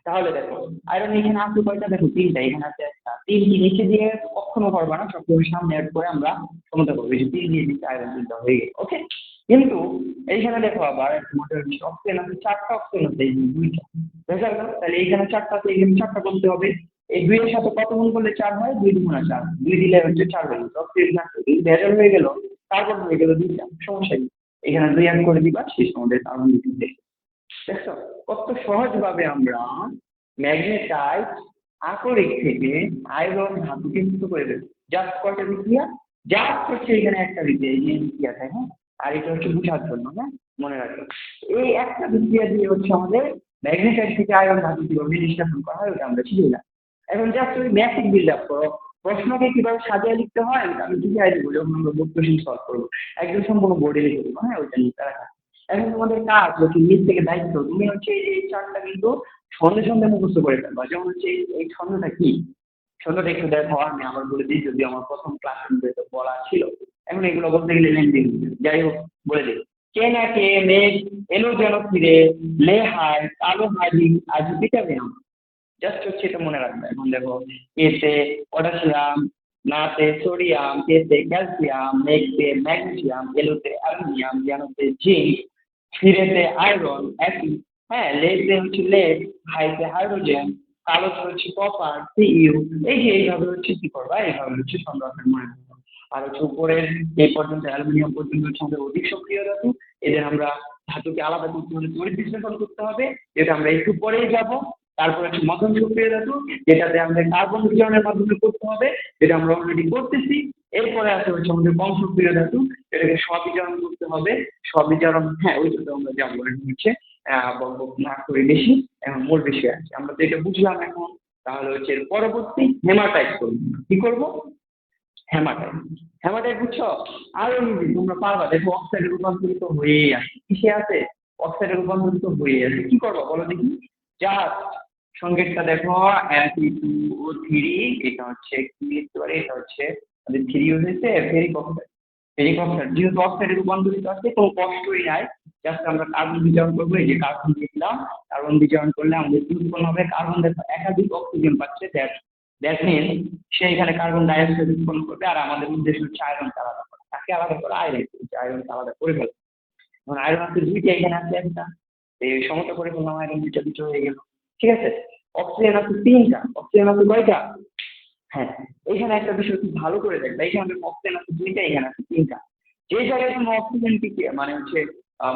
তাহলে দেখো আয়রন এখানে আছে কয়টা, দেখো 3টা, এখানে আছে একটা। 3 কি নিচে দিয়ে কখনো করবা না, সবসময় সামনে অ্যাড করে আমরা সমতা করবো। এই যে 3 দিয়ে দিচ্ছে, আয়রন 3টা হয়ে গেছে। ওকে, কিন্তু এইখানে দেখো আবার তোমাদের অক্সিজেন আছে 4টা, অক্সিজেন আছে এই 2টা। বুঝা গেল? তাহলে এইখানে 4টা আছে, এখানে 4টা করতে হবে। এই 2 এর সাথে কত গুণ করলে 4 হয়? 2 দুগুণা 4, 2 দিলে হচ্ছে 4 হয়ে গেল। অক্সিজেন থাকবে, এই ভেজাল হয়ে গেল, কার্বন হয়ে গেল 2টা। সমস্যা নেই, এখানে 2 অ্যাড করে দিবা, শেষ আমাদের কার্বন দিতে। দেখছো কত সহজভাবে আমরা ম্যাগনেটাইট আকরিক থেকে আয়রন ধাতুকে মুক্ত করে দেবো। জাস্ট কয়টা বিক্রিয়া, জাস্ট হচ্ছে এখানে একটা বিক্রিয়া, এই যে বিক্রিয়াটা। হ্যাঁ, আর এটা হচ্ছে বুঝার জন্য। হ্যাঁ, মনে রাখো এই একটা বিক্রিয়া দিয়ে হচ্ছে আমাদের ম্যাগনেটাইট থেকে আয়রন ধাতু কিভাবে নিষ্কাশন করা হয় ওটা আমরা শিখে গেলাম। এখন জাস্ট ওই ম্যাথিক বিল্ড আপ করো। প্রশ্নকে কিভাবে সাজিয়ে লিখতে হয় আমি বুঝিয়ে দেবো যখন আমরা বোর্ড কোশ্চেন সলভ করবো। একদম সম্পূর্ণ বোর্ডে লিখে দেবো। হ্যাঁ, ওইটা লিখতে রাখা। এখন তোমাদের কাজ হচ্ছে নিজ থেকে দায়িত্ব, তুমি হচ্ছে এই চার্টটা কিন্তু সন্ধে সন্ধে মুখস্থ করে ফেলবা। যেমন হচ্ছে এই ছন্দটা কি, ছন্দটা একটু দেখো, আমি আবার বলে দিই, যদি আমার প্রথম ক্লাসে বলা ছিল। এখন এগুলো বলতে গেলে লেনদেন, যাই হোক বলে দিই। কে না কে মেঘ এলো যেন ফিরে, লে হায় কালো হাড়ি আজ পিটাবে আমার। জাস্ট হচ্ছে এটা মনে রাখবে। এখন দেখো এতে পটাশিয়াম, নাতে সোডিয়াম, কেতে ক্যালসিয়াম, মেঘতে ম্যাগনেসিয়াম, এলোতে অ্যালুমিনিয়াম, জ্ঞানতে জিঙ্ক, ফিরেতে আয়রন একই। হ্যাঁ, লেতে হচ্ছে লেড, হাইতে হাইড্রোজেন, কালোতে হচ্ছে কপার সিইউ। এই যে এইভাবে হচ্ছে কি করবা, এইভাবে হচ্ছে সংরক্ষণ মনে রাখবা। আর হচ্ছে উপরের এই পর্যন্ত অ্যালুমিনিয়াম পর্যন্ত হচ্ছে আমাদের অধিক সক্রিয় ধাতু। এদের আমরা ধাতুকে আলাদা করতে হলে তড়িৎ বিশ্লেষণ করতে হবে, যেটা আমরা একটু পরেই যাব। তারপর হচ্ছে মধ্যম সক্রিয় ধাতু, যেটাতে আমাদের কার্বন বিকিরণের মাধ্যমে করতে হবে, যেটা আমরা অলরেডি করতেছি। এরপরে আছে হচ্ছে আমাদের কম সক্রিয় ধাতু, এটাকে স্ববিজারণ করতে হবে। স্ববিজারণ, হ্যাঁ ওইটাতে আমরা যাবো। এখন হচ্ছে না করে বেশি, এখন মূল বিষয় আছে, আমরা তো এটা বুঝলাম এখন। তাহলে হচ্ছে এর পরবর্তী হেমাটাইট করবো। কি করবো? হেমাটাইট। হেমাটাইট বুঝছো? আরো ইজি, তোমরা পারবা। দেখো অক্সাইডে রূপান্তরিত হয়েই আছে, কিসে আছে? অক্সাইডে রূপান্তরিত হয়ে আছে। কি করবো বলো দেখি? জাস্ট সংকেতটা দেখো Fe2O3, এটা হচ্ছে কি লিখতে পারি, এটা হচ্ছে আমাদের 3 ইউজ হয়েছে ফেরিক অক্সাইড। ফেরিক অক্সাইড যেহেতু অক্সাইডে রূপান্তরিত আছে কোনো কষ্টই নাই, জাস্ট আমরা কার্বন বিচরণ করবো, এই যে কার্বন লিখলাম, কার্বন বিচরণ করলে আমাদের কি উৎপন্ন হবে, কার্বন দেখো একাধিক অক্সিজেন পাচ্ছে, দ্যাট মিন সে এখানে কার্বন ডাই অক্সাইড উৎপন্ন করবে, আর আমাদের উদ্দেশ্য হচ্ছে আয়রনকে আলাদা করা, তাকে আলাদা করা আয়রনকে আলাদা করে ফেলা। এখন আয়রন আছে দুইটা, এখানে আছে একটা, এই সমতা করে ফেললাম, আয়রন দুইটা দুটো হয়ে গেল। ঠিক আছে, অক্সিজেন আছে তিনটা, অক্সিজেন আছে কয়টা, হ্যাঁ, এখানে একটা বিষয় খুব ভালো করে দেখবে, এখানে অক্সিজেন আছে দুইটা, এখানে আছে তিনটা। যে জায়গায় তুমি অক্সিজেনকে মানে হচ্ছে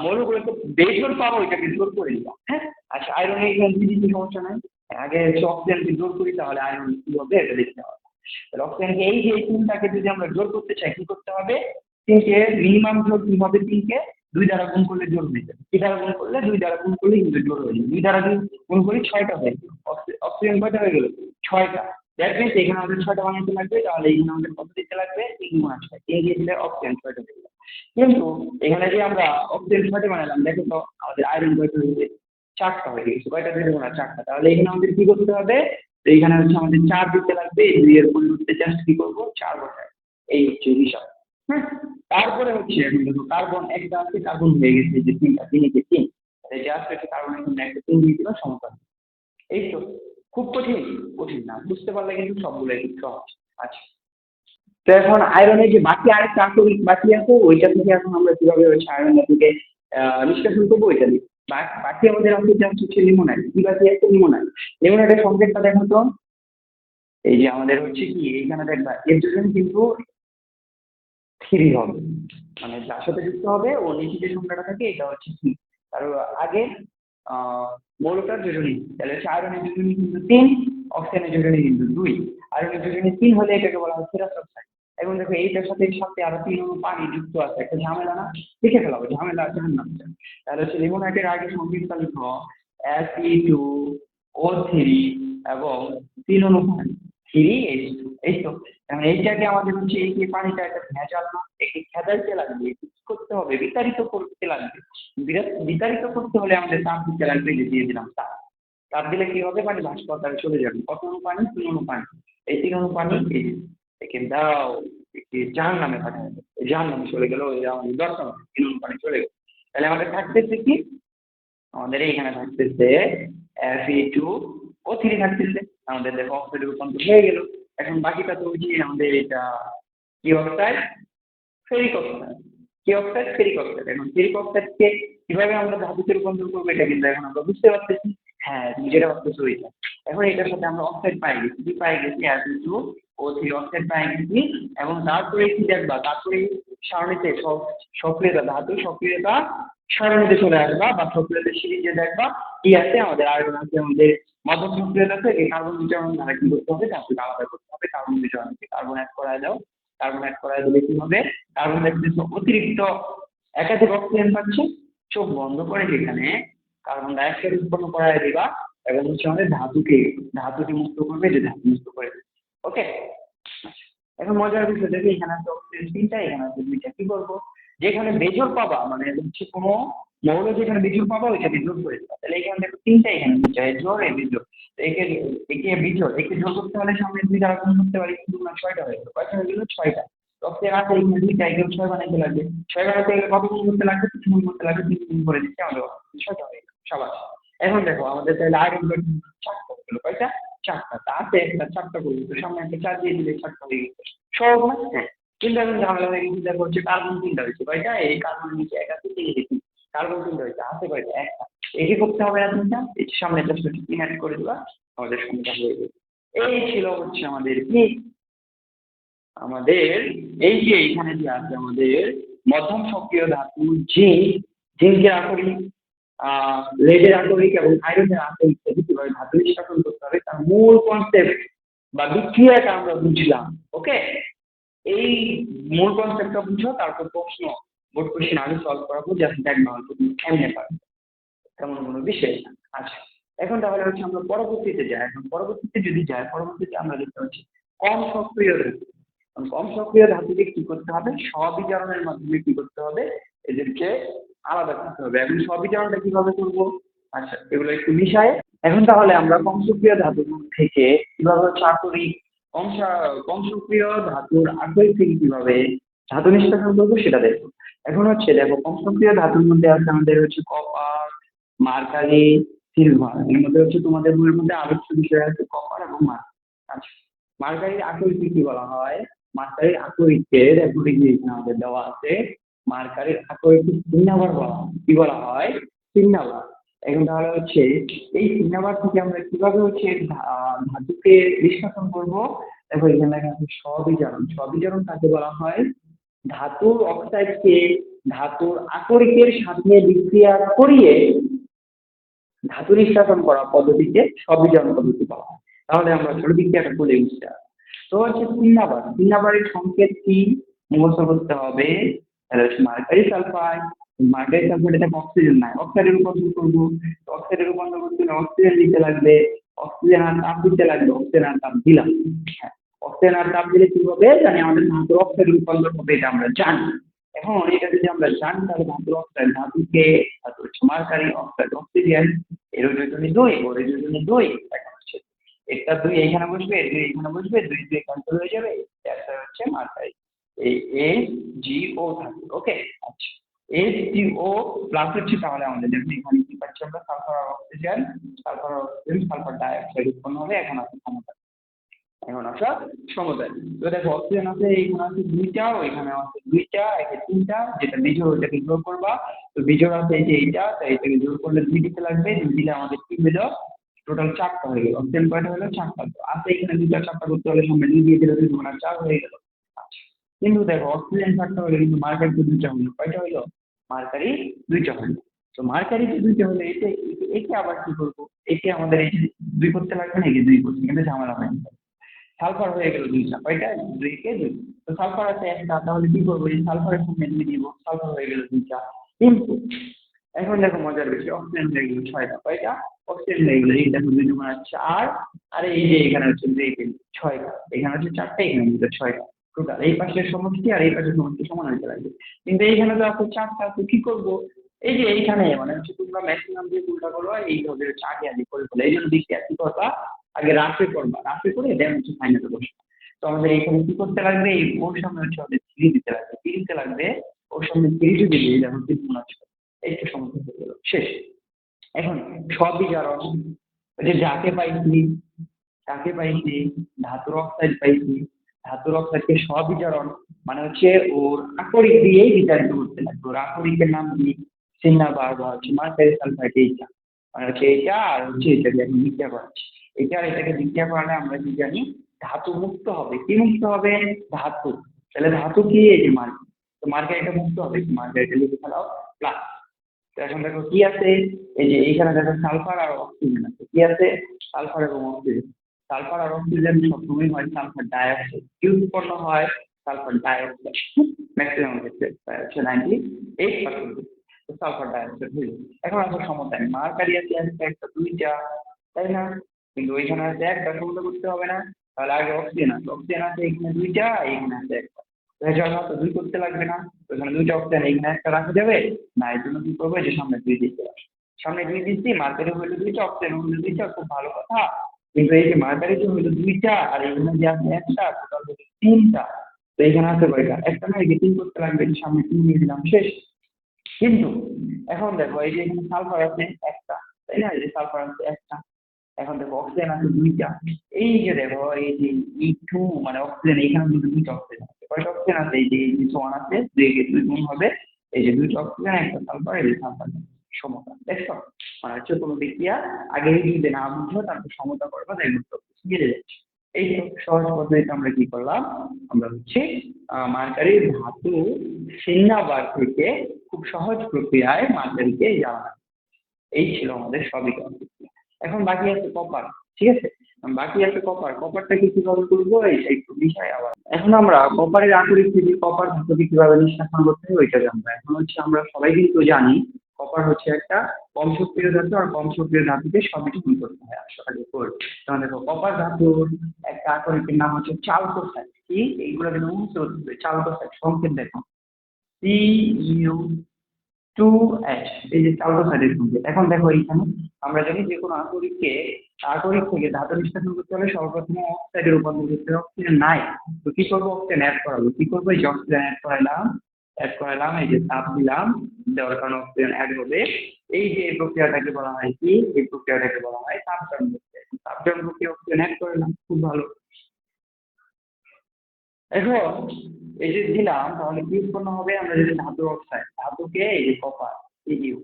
মৌলগুলোকে বেজোর পাবো, ওইটাকে জোর করে দিবা। হ্যাঁ, আচ্ছা, আয়রনে এখানে কি সমস্যা নাই, আগে হচ্ছে অক্সিজেনকে জোর করি, তাহলে আয়রন কি হবে এটা দেখতে হবে। তাহলে অক্সিজেনকে এই যে তিনটাকে যদি আমরা জোর করতে চাই কি করতে হবে, তিনকে মিনিমাম জোর কি হবে, তিনকে 2 দ্বারা গুণ করলে জোর হয়ে যাবে, কি দ্বারা গুণ করলে, 2 দ্বারা গুণ করলে কিন্তু জোর হয়ে যাবে, 2 দ্বারা যদি গুণ করি 6টা হয়ে গেল, অক্সিজেন কয়টা হয়ে গেল, 6টা। দ্যাট মিনস এখানে আমাদের 6টা বানাতে লাগবে, তাহলে এখানে আমাদের কত দিতে লাগবে, 3 গুণ 6, 3 দিয়ে দিলে অক্সিজেন 6টা হয়ে গেল। কিন্তু এখানে যে আমরা অক্সিজেন 6টা বানালাম, দেখো তো আমাদের আয়রন কয়টা হয়েছে, 4টা হয়ে গেছে, কয়টা দিয়ে দেবো না, 4টা। তাহলে এখানে আমাদের কি করতে হবে, তো এখানে হচ্ছে আমাদের 4 দিতে লাগবে, এই 2 এর পরিবর্তে জাস্ট কি করবো, 4 বসায়, এই হচ্ছে হিসাব। হ্যাঁ, তারপরে হচ্ছে এখন দেখো কার্বন একটা আছে, কার্বন হয়ে গেছে যে তিনটা, তিনকে তিন, জাস্ট হচ্ছে কার্বন এখানে একটা 3 দিয়ে দিলে সমাধান। এই তো, খুব কঠিন, কঠিন না, বুঝতে পারলে কিন্তু সবগুলোই খুব সহজ। আচ্ছা, তো এখন আয়রনের যে বাকি আরেকটা আকরিক বাকি আছে, ওইটা থেকে এখন আমরা কিভাবে হচ্ছে আয়রন ধাতুকে নিষ্কাশন করবো ওইটা নিয়ে। বাকি আমাদের আছে জাস্ট হচ্ছে লিমোনাইট, কি বাকি আছে, লিমোনাইট। লিমোনাইটের সংকেতটা দেখো তো, এই যে আমাদের হচ্ছে কি এইখানে দেখবা এর জন্য কিন্তু 3 হবে, মানে যার সাথে যুক্ত হবে ও নিচে যে সংখ্যাটা থাকে এটা হচ্ছে 3, আর আগে মৌলটার যোজনী, তাহলে হচ্ছে আয়রনের যোজনী কিন্তু 3, অক্সিজেনের যোজনী কিন্তু 2, আয়রনের যোজনী 3 হলে এটাকে বলা হয় ফেরাস অক্সাইড। এখন দেখো এইটার সাথে সাথে আরো 3 অণু পানি যুক্ত আছে, একটা ঝামেলা না, লিখে ফেলাবো, ঝামেলা আছে নাম। তাহলে হচ্ছে লিমোনাইটের আগে সংকেতটা লিখো Fe2O3 এবং 3 অণু পানি 3H2, এই তো। এখন এইটাকে আমাদের হচ্ছে এই যে পানিটা একটা ভেজাল না, একে ভেজাইতে লাগবে, কি করতে হবে, বিতাড়িত করতে লাগবে। বিতাড়িত করতে হলে আমাদের তাপ দিতে লাগবে, যে দিয়ে দিলাম তাপ। তাপ দিলে কি হবে, পানি বাষ্প আকারে চলে যাবে, কত অণু পানি, 3 অণু পানি। এই 3 অণু পানি এই যে, একে দাও, একে জাহান নামে পাঠানো, জাহান নামে চলে গেল, ওই আমাদের দর্শন 3 অণু পানি চলে গেল। তাহলে আমাদের থাকতেছে কি, আমাদের এইখানে থাকতেছে Fe2O3 থাকতেছে, আমাদের দেখো অক্সাইডে রূপান্তর হয়ে গেল। এখন বাকিটা তো হচ্ছে আমাদের এটা কি অক্সাইড, ফেরিক অক্সাইড, কি অক্সাইড, ফেরিক অক্সাইড। এখন ফেরিক অক্সাইডকে কিভাবে আমরা ধাতুতে রূপান্তর করবো এটা কিন্তু এখন আমরা বুঝতে পারতেছি। হ্যাঁ, তুমি যেটা ভাবতেছো ওইটা। এখন এটার সাথে আমরা অক্সাইড পাই গেছি, কি পাই গেছি, Fe2O3 অক্সাইড পাই গেছি। এবং তারপরে কি দেখবা, তারপরে সারণীতে সক্রিয়তা, ধাতু সক্রিয়তা সারণীতে চলে আসবা, বা সক্রিয়তা সিরিজে দেখবা কি আছে, আমাদের আয়রন আছে, আমাদের মধ্যম সক্রিয়তা আছে, এই কার্বন বিচরণ দ্বারা কি করতে হবে, ধাতুকে আলাদা করতে হবে, কার্বন বিচরণ থেকে কার্বন অ্যাড করায় দাও, কার্বন অ্যাড করায় দিলে কি হবে, কার্বন দেখতেছো অতিরিক্ত একাধিক অক্সিজেন পাচ্ছে, চোখ বন্ধ করে যেখানে কার্বন ডাই অক্সাইড উৎপন্ন করায় দিবা, এবং হচ্ছে আমাদের ধাতুকে মুক্ত করবে, যে ধাতু মুক্ত করে দেবে। ওকে, এখন মজার বিষয় দেখে এখানে আছে অক্সিজেন 3টা, এখানে আছে 2টা, কি করবো, যেখানে বেজোড় পাবা, মানে হচ্ছে কোনো মৌল যেখানে বেজোড় পাবা ওইটাকে জোর করে দিবা। তাহলে এখানে দেখো 3টা, এখানে 2টা, জোর এই বিজোড়, একে একে বিজোড়, একে জোর করতে হলে সামনে 2 দ্বারা গুণ করতে পারি, কিন্তু না 6টা হয়ে গেল, কয়টা হয়ে গেল, 6টা। অক্সিজেন আছে এখানে 2টা, এখানে 6 বানাইতে লাগবে, 6 বানাইতে গেলে কত গুণ করতে লাগবে, 3 গুণ করতে লাগবে, 3 গুণ করে দিচ্ছে আমাদের 6টা হয়ে গেল, সবার। এখন দেখো আমাদের তাহলে আয়রন 4টা হয়ে গেল, কয়টা, 4টা, তাতে একটা 4টা করবো, তো সামনে একটা 4 দিয়ে দিলে 4টা হয়ে গেছে, সহজ না, হ্যাঁ। কিন্তু এখন ঝামেলা হয়ে গেছে, দেখো হচ্ছে কার্বন 3টা হয়েছে, কয়টা, এই কার্বনের নিচে এক আছে, এই দেখি কার্বন 3টা হয়েছে, আছে কয়টা, একটা, একে করতে হবে না 3টা, এই সামনে জাস্ট 3 অ্যাড করে দিবা, আমাদের সংখ্যা হয়ে গেছে। এই ছিল হচ্ছে আমাদের কি, আমাদের এই যে এইখানে যে আছে আমাদের মধ্যম সক্রিয় ধাতু জিঙ্কের আকরিক, লেডের আকরিক এবং আয়রনের আকরিক থেকে কিভাবে ধাতু নিষ্কাশন করতে হবে তার মূল কনসেপ্ট বা বিক্রিয়াটা আমরা বুঝলাম। ওকে, এই মূল কনসেপ্টটা বুঝো, তারপর প্রশ্ন, বোর্ড কোশ্চেন আমি সলভ করাবো, জাস্ট দেখবা তুমি কেমনে পারবে, তেমন কোনো বিষয় না। আচ্ছা, এখন তাহলে হচ্ছে আমরা পরবর্তীতে যাই, এখন পরবর্তীতে যদি যাই, পরবর্তীতে আমরা দেখতে পাচ্ছি কম সক্রিয় ধাতু। কম সক্রিয় ধাতুকে কি করতে হবে, স্ববিজারণের মাধ্যমে কি করতে হবে, এদেরকে আলাদা করতে হবে। এখন স্ববিজারণটা কিভাবে করবো, আচ্ছা এগুলো একটু মিশায় এখন তাহলে আমরা কম সক্রিয় ধাতু থেকে কিভাবে হচ্ছে আকরিক কম সক্রিয় ধাতুর আকরিক থেকে কিভাবে ধাতু নিষ্কাশন করবো সেটা দেখো। এখন হচ্ছে দেখো কম সক্রিয় ধাতুর মধ্যে আছে আমাদের হচ্ছে কপার, মার্কারি, সিলভার। এর মধ্যে হচ্ছে তোমাদের বইয়ের মধ্যে আলোচ্য বিষয় আছে কপার এবং মার্কারি। আচ্ছা, মার্কারির আকরিককে কি বলা হয়? মার্কারির আকরিককে দেখো দেখি এখানে আমাদের দেওয়া আছে। মার্কারির আকরিককে সিগনাবার বলা হয়। কি বলা হয়? সিগনাবার। এখন তাহলে হচ্ছে এই সিগনাবার থেকে আমরা কিভাবে হচ্ছে ধাতুকে নিষ্কাশন করব? দেখো এখানে লেখা আছে স্ববিজারণ। স্ববিজারণ কাকে বলা হয়? ধাতুর অক্সাইডকে ধাতুর আকরিকের সাথে বিক্রিয়া করিয়ে ধাতু নিষ্কাশন করা পদ্ধতিকে স্ববিজারণ পদ্ধতি বলা হয়। তাহলে আমরা চলো বিক্রিয়াটা বলে বুঝতে হবে। তো হচ্ছে সিগনাবার। সিগনাবারের সংকেত কি মুখস্থ করতে হবে? তাহলে হচ্ছে মার্কারি সালফাইড। মার্কারি সালফাইড এটাকে অক্সিজেন নাই, অক্সাইডে রূপান্তর করবো। তো অক্সাইডে রূপান্তর করতে হলে অক্সিজেন দিতে লাগবে, অক্সিজেন আর তাপ দিতে লাগবে। অক্সিজেন আর তাপ দিলাম। হ্যাঁ, অক্সিজেন আর তাপ দিলে কি হবে জানি আমাদের ধাতুর অক্সাইড রূপান্তর হবে, এটা আমরা জানি। এখন এটা যদি আমরা জানি তাহলে ধাতুর অক্সাইড ধাতুকে ধাতু হচ্ছে মার্কারি, অক্সাইড অক্সিজেন, এর ওজনে দুই, ওর ওজনে দুই। এখন হচ্ছে একটা দুই এইখানে বসবে, দুই এখানে বসবে, দুই দুই ক্যান্সেল হয়ে যাবে, একটা হচ্ছে মার্কারি। এই AgO থাকে। ওকে, আচ্ছা, HgO প্লাস হচ্ছে তাহলে আমাদের দেখুন এখানে কি পাচ্ছি আমরা? সালফার আর অক্সিজেন, সালফার আর অক্সিজেন, সালফার ডাই অক্সাইড উৎপন্ন হবে। এখন আছে ক্ষমতা, এখন আসা সমতায়। তো দেখো অক্সিজেন আছে এইখানে আছে দুইটা, ওইখানে আছে দুইটা, একে তিনটা, যেটা বিজোড় ওইটাকে জোর করবা। তো বিজোড় আছে এই যে এইটা, তাই এটাকে জোর করলে দুই দিতে লাগবে, দুই দিলে আমাদের কি হলো? টোটাল চারটা হয়ে গেল। অক্সিজেন কয়টা হলো? চারটা। তো আছে এখানে দুইটা, চারটা করতে হলে সামনে দুই দিয়ে দিলে দুই গুণা চার হয়ে গেল। আচ্ছা, কিন্তু দেখো অক্সিজেন চারটা হলো কিন্তু মার্কারি তো দুইটা হলো। কয়টা হলো? মার্কারি দুইটা হলো। তো মার্কারি যে দুইটা হলো এতে একে আবার কি করবো? একে আমাদের এই যে দুই করতে লাগবে না, এই যে দুই করতে কিন্তু ঝামেলা হয় না। সালফার হয়ে গেল দুইটা, কয়টা? দুই কে দুই। তো সালফার আছে একটা, তাহলে কি করবো? এই সালফারের সঙ্গে দুই দিব, সালফার হয়ে গেল দুইটা। কিন্তু এখন দেখো মজার বিষয়, অক্সিজেন হয়ে গেল ছয়টা, কয়টা? অক্সিজেন হয়ে গেল এই দেখো দুই দুগুণ চার, আর এই যে এখানে হচ্ছে দুই তিন ছয়টা, এখানে হচ্ছে চারটা, এখানে হচ্ছে ছয়টা। টোটাল এই পাশের সমষ্টি আর এই পাশের সমষ্টি সমান হতে লাগবে। কিন্তু এইখানে তো আছে চারটা, তো কি করবো? এই যে এইখানে মানে হচ্ছে তোমরা ম্যাক্সিমাম যে ভুলটা করো এইভাবে হচ্ছে আগে আগে করে ফেলো। এই জন্য দেখি কি কথা, আগে রাফে করবা, রাফে করে দেন হচ্ছে ফাইনালে বসবা। তো আমাদের এখানে কি করতে লাগবে? এই ওর সামনে হচ্ছে আমাদের থ্রি দিতে লাগবে, থ্রি দিতে লাগবে। ওর সামনে থ্রি যদি দিই যেমন তিন গুণ আছে, একটু সমস্যা হয়ে গেল, শেষ। এখন সবিজারণ, ওই যে যাকে পাইছি ধাতুর অক্সাইড পাইছি, ধাতুর অক্সাইডকে সবিজারণ মানে হচ্ছে ওর আকরিক দিয়েই বিতাড়িত করতে লাগবে। ওর আকরিকের নাম কি? সিগনাবার বা হচ্ছে মার্কারি সালফাইড। এইটা মানে হচ্ছে এইটা আর হচ্ছে এটাকে এখন বিক্রিয়া করাচ্ছি। এটা আর এটাকে বিক্রিয়া করালে আমরা কি জানি? ধাতু মুক্ত হবে। কি মুক্ত হবে? ধাতু। তাহলে ধাতু কি? এই যে মার্কারি। তো মার্কারিটা মুক্ত হবে, মার্কারিটা লিখে ফেলাও প্লাস। তো এখন দেখো কি আছে? এই যে এইখানে দেখো সালফার আর অক্সিজেন আছে। কি আছে? সালফার এবং অক্সিজেন। সালফার আর অক্সিজেন সবসময় হয় সালফার ডাইঅক্সাইড। কি উৎপন্ন হয়? Sulphur dioxide. ম্যাক্সিমাম ক্ষেত্রে প্রায় হচ্ছে 98%। তো সালফার ডাইঅক্সাইড হয়ে যাবে। এখন আসলে সমতায় মার্কারি আছে একটা দুইটা, তাই না? কিন্তু ওইখানে আছে একটা, সমতা করতে হবে না। তাহলে আগে অক্সিজেন আছে, অক্সিজেন আছে এখানে দুইটা, এইখানে আছে একটা। ভেজাল না, তো দুই করতে লাগবে না। তো এখানে দুইটা অক্সিজেন এখানে একটা রাখা যাবে না, এই জন্য কি করবো? এই যে সামনে দুই দিতে হবে। সামনে দুই দিচ্ছি, মার্কারি হইলো দুইটা, অক্সিজেন হইলো দুইটা, খুব ভালো কথা। কিন্তু এই যে মার্কারি যে হইলো দুইটা আর এখানে যে আছে একটা, টোটাল হলো তিনটা। তো এখানে আছে কয়টা? একটা না, এই যে তিন করতে লাগবে, এই যে সামনে তিন দিয়ে দিলাম, শেষ। কিন্তু এখন দেখো এই যে এখানে সালফার আছে একটা, তাই না? এই যে সালফার আছে একটা। এখন দেখো অক্সিজেন আছে দুইটা। এই যে দেখো এই যে E2 মানে অক্সিজেন, এখানে কিন্তু দুইটা অক্সিজেন আছে। কয়টা অক্সিজেন আছে? এই যে সমান আছে, দুই কে দুই গুণ হবে। এই যে দুইটা অক্সিজেন একটা সালফার, এই যে সালফার সমতা, দেখছো? মানে হচ্ছে কোনো বিক্রিয়া আগে যদি না বুঝো তারপর সমতা করবা, তাই বুঝতে বুঝে যাচ্ছে। এই তো সহজ পদ্ধতিতে আমরা কি করলাম? আমরা হচ্ছে মার্কারি ধাতু সিন্নাবার থেকে খুব সহজ প্রক্রিয়ায় মার্কারিকে জ্বালানো। এই ছিল আমাদের সবিকরণ প্রক্রিয়া। এখন বাকি আছে কপার। ঠিক আছে, বাকি আছে কপার। কপারটাকে কিভাবে করবো এইটা একটু বিষয় আবার। এখন আমরা কপারের আকরিক থেকে কপার ধাতুকে কিভাবে নিষ্কাশন করতে হবে ওইটা জানবো। এখন হচ্ছে আমরা সবাই কিন্তু জানি কপার হচ্ছে একটা কম সক্রিয় ধাতু, আর কম সক্রিয় ধাতুকে সবিকরণ করতে হয় আসলে করে। যেমন দেখো কপার ধাতুর একটা আকরিকের নাম হচ্ছে চালকোসাইড। কি? এইগুলো কিন্তু মুখস্থ করতে হবে। চালকোসাইড সংকেত দেখো, CU 2H, এই যে চালকোসাইডের সঙ্গে। এখন দেখো এইখানে আমরা জানি যে কোনো আকরিক থেকে ধাতু নিষ্কাশন করতে হলে সর্বপ্রথমে অক্সাইডে রূপান্তর করতে হবে। অক্সিজেন নাই, তো কি করবো, অক্সিজেন অ্যাড করাবো। কি করবো, এই যে অক্সিজেন অ্যাড করালাম, এই যে তাপ দিলাম, দেওয়ার কারণে অক্সিজেন অ্যাড হবে। এই যে এই প্রক্রিয়াটাকে বলা হয় কি, এই প্রক্রিয়াটাকে বলা হয় তাপজারণ প্রক্রিয়া। তাপজারণ প্রক্রিয়া অক্সিজেন অ্যাড করলাম, খুব ভালো। এখন এই যে দিলাম, তাহলে কি উৎপন্ন হবে, আমরা যদি ধাতুর অক্সাইড, ধাতুকে এই যে কপার, ইউ,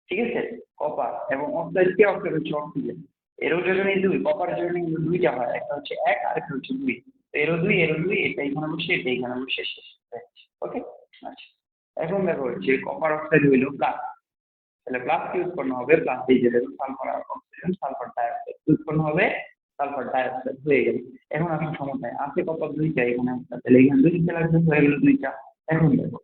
ঠিক আছে, কপার এবং অক্সাইডকে, অক্সাইড হচ্ছে অক্সিজেন। এরও যোজনী দুই, কপারের যোজনী কিন্তু দুইটা হয়, একটা হচ্ছে এক আর একটা হচ্ছে দুই। তো এরও দুই, এটা এখানে বসে, এটা এখানে বসে, শেষ। ওকে, আচ্ছা। এখন দেখো যে কপার অক্সাইড হইলো প্লাস, তাহলে প্লাস কি উৎপন্ন হবে, প্লাস এই যে দেখো সালফার আর অক্সিজেন, সালফার ডাইঅক্সাইড উৎপন্ন হবে, সালফার ডাইঅক্সাইড হয়ে গেল। এখন আসুন সমস্যায় আছে কপার দুইটা, এখানে একটা, তাহলে এখানে দুইটা লাগবে, হয়ে গেল দুইটা। এখন দেখো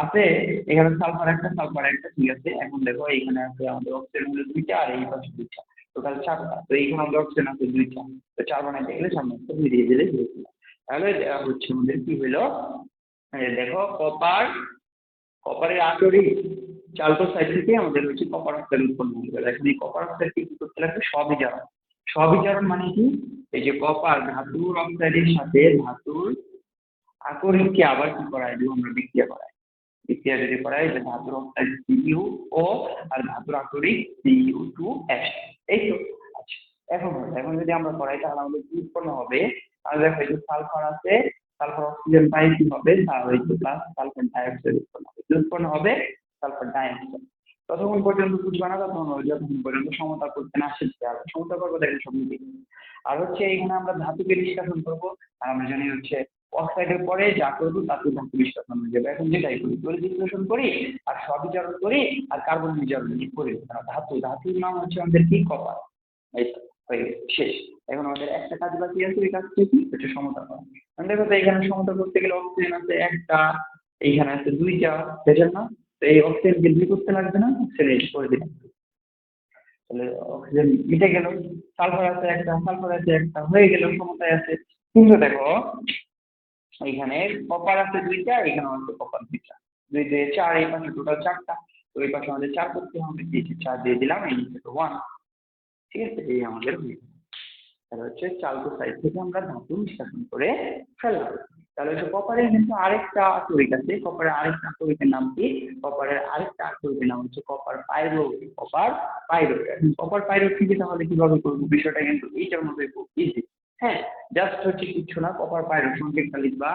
আছে এখানে সালফার একটা ঠিক আছে। এখন দেখো এইখানে আছে আমাদের অক্সিজেন হলো দুইটা, আর এই পাশে দুইটা, টোটাল চারটা। তো এইখানে আমাদের অক্সিজেন আছে দুইটা, তো চার বানাইতে গেলে সামনে একটা মিলিয়ে দিলে হয়েছিল। তাহলে হচ্ছে আমাদের কি হলো, দেখো কপারের আকরিক চালকোসাইড থেকে আমাদের হচ্ছে কপার অক্সাইড উৎপন্ন হয়ে গেল। এখন এই কপার অক্সাইডকে কি করতে লাগবে, স্ববিজারণ। স্ববিজারণ মানে কি, এই যে কপার ধাতুর অক্সাইডের সাথে ধাতুর আকরিককে আবার কি করাই দেবো, আমরা বিক্রিয়া করাই। বিক্রিয়া যদি করাই, যে ধাতুর অক্সাইড Cu ও আর ধাতুর আকরিক Cu2H, এই তো। আচ্ছা, এখন যদি আমরা করাই, তাহলে আমাদের কি উৎপন্ন হবে, তাহলে দেখো এই যে সালফার আছে, সালফার অক্সিজেন পাই কি হবে, প্লাস সালফার ডাইঅক্সাইড উৎপন্ন হবে। কি উৎপন্ন হবে, সালফার ডাইঅক্সাইড। ততক্ষণ পর্যন্ত বুঝবা না, যতক্ষণ পর্যন্ত সমতা করতে না শিখতে হবে। সমতা করবো দেখো সব মিলিয়ে। আর হচ্ছে এখানে আমরা ধাতুকে নিষ্কাশন করবো, আর আমরা জানি হচ্ছে অক্সাইডের পরে যা করবো তাতে ধাতু নিষ্কাশন হয়ে যাবে। এখন যেটাই করি, তড়িৎ বিশ্লেষণ করি আর স্ববিচারণ করি আর কার্বন বিজারণ করি। ধাতুর নাম হচ্ছে আমাদের কি, কপার। এই তো হয়ে গেছে, শেষ। এখন আমাদের একটা কাজ বাকি আছে, ওই কাজটা কি, হচ্ছে সমতা করা। দেখো তো এখানে সমতা করতে গেলে অক্সিজেন আছে একটা, এইখানে আছে দুইটা, বুঝলেন না? তো এই অক্সিজেনকে দুই করতে লাগবে না, অক্সিজেন করে দিলাম, তাহলে অক্সিজেন মিটে গেল। সালফার আছে একটা হয়ে গেল, সমতায় আছে। কিন্তু দেখো এইখানে কপার আছে দুইটা, এখানে আছে কপার দুইটা, দুই দুই চার, এই পাশে টোটাল চারটা। তো এই পাশে আমাদের চার করতে হবে, এই যে চার দিয়ে দিলাম, এই নিচে তো 1, ঠিক আছে, এই আমাদের হয়ে গেল। তাহলে হচ্ছে চালকোসাইড থেকে আমরা ধাতু নিষ্কাশন করে ফেললাম। তাহলে হচ্ছে কপারের কিন্তু আরেকটা আকরিক আছে, কপারের আরেকটা আকরিকের নাম কি, কপারের আরেকটা আকরিকের নাম হচ্ছে কপার পাইরোট। কপার পাইরোট থেকে তাহলে কিভাবে করবো, বিষয়টা কিন্তু এইটার মধ্যে খুব ইজি। হ্যাঁ, জাস্ট হচ্ছে কিচ্ছু না, কপার পাইরোট সংকেতটা লিখবা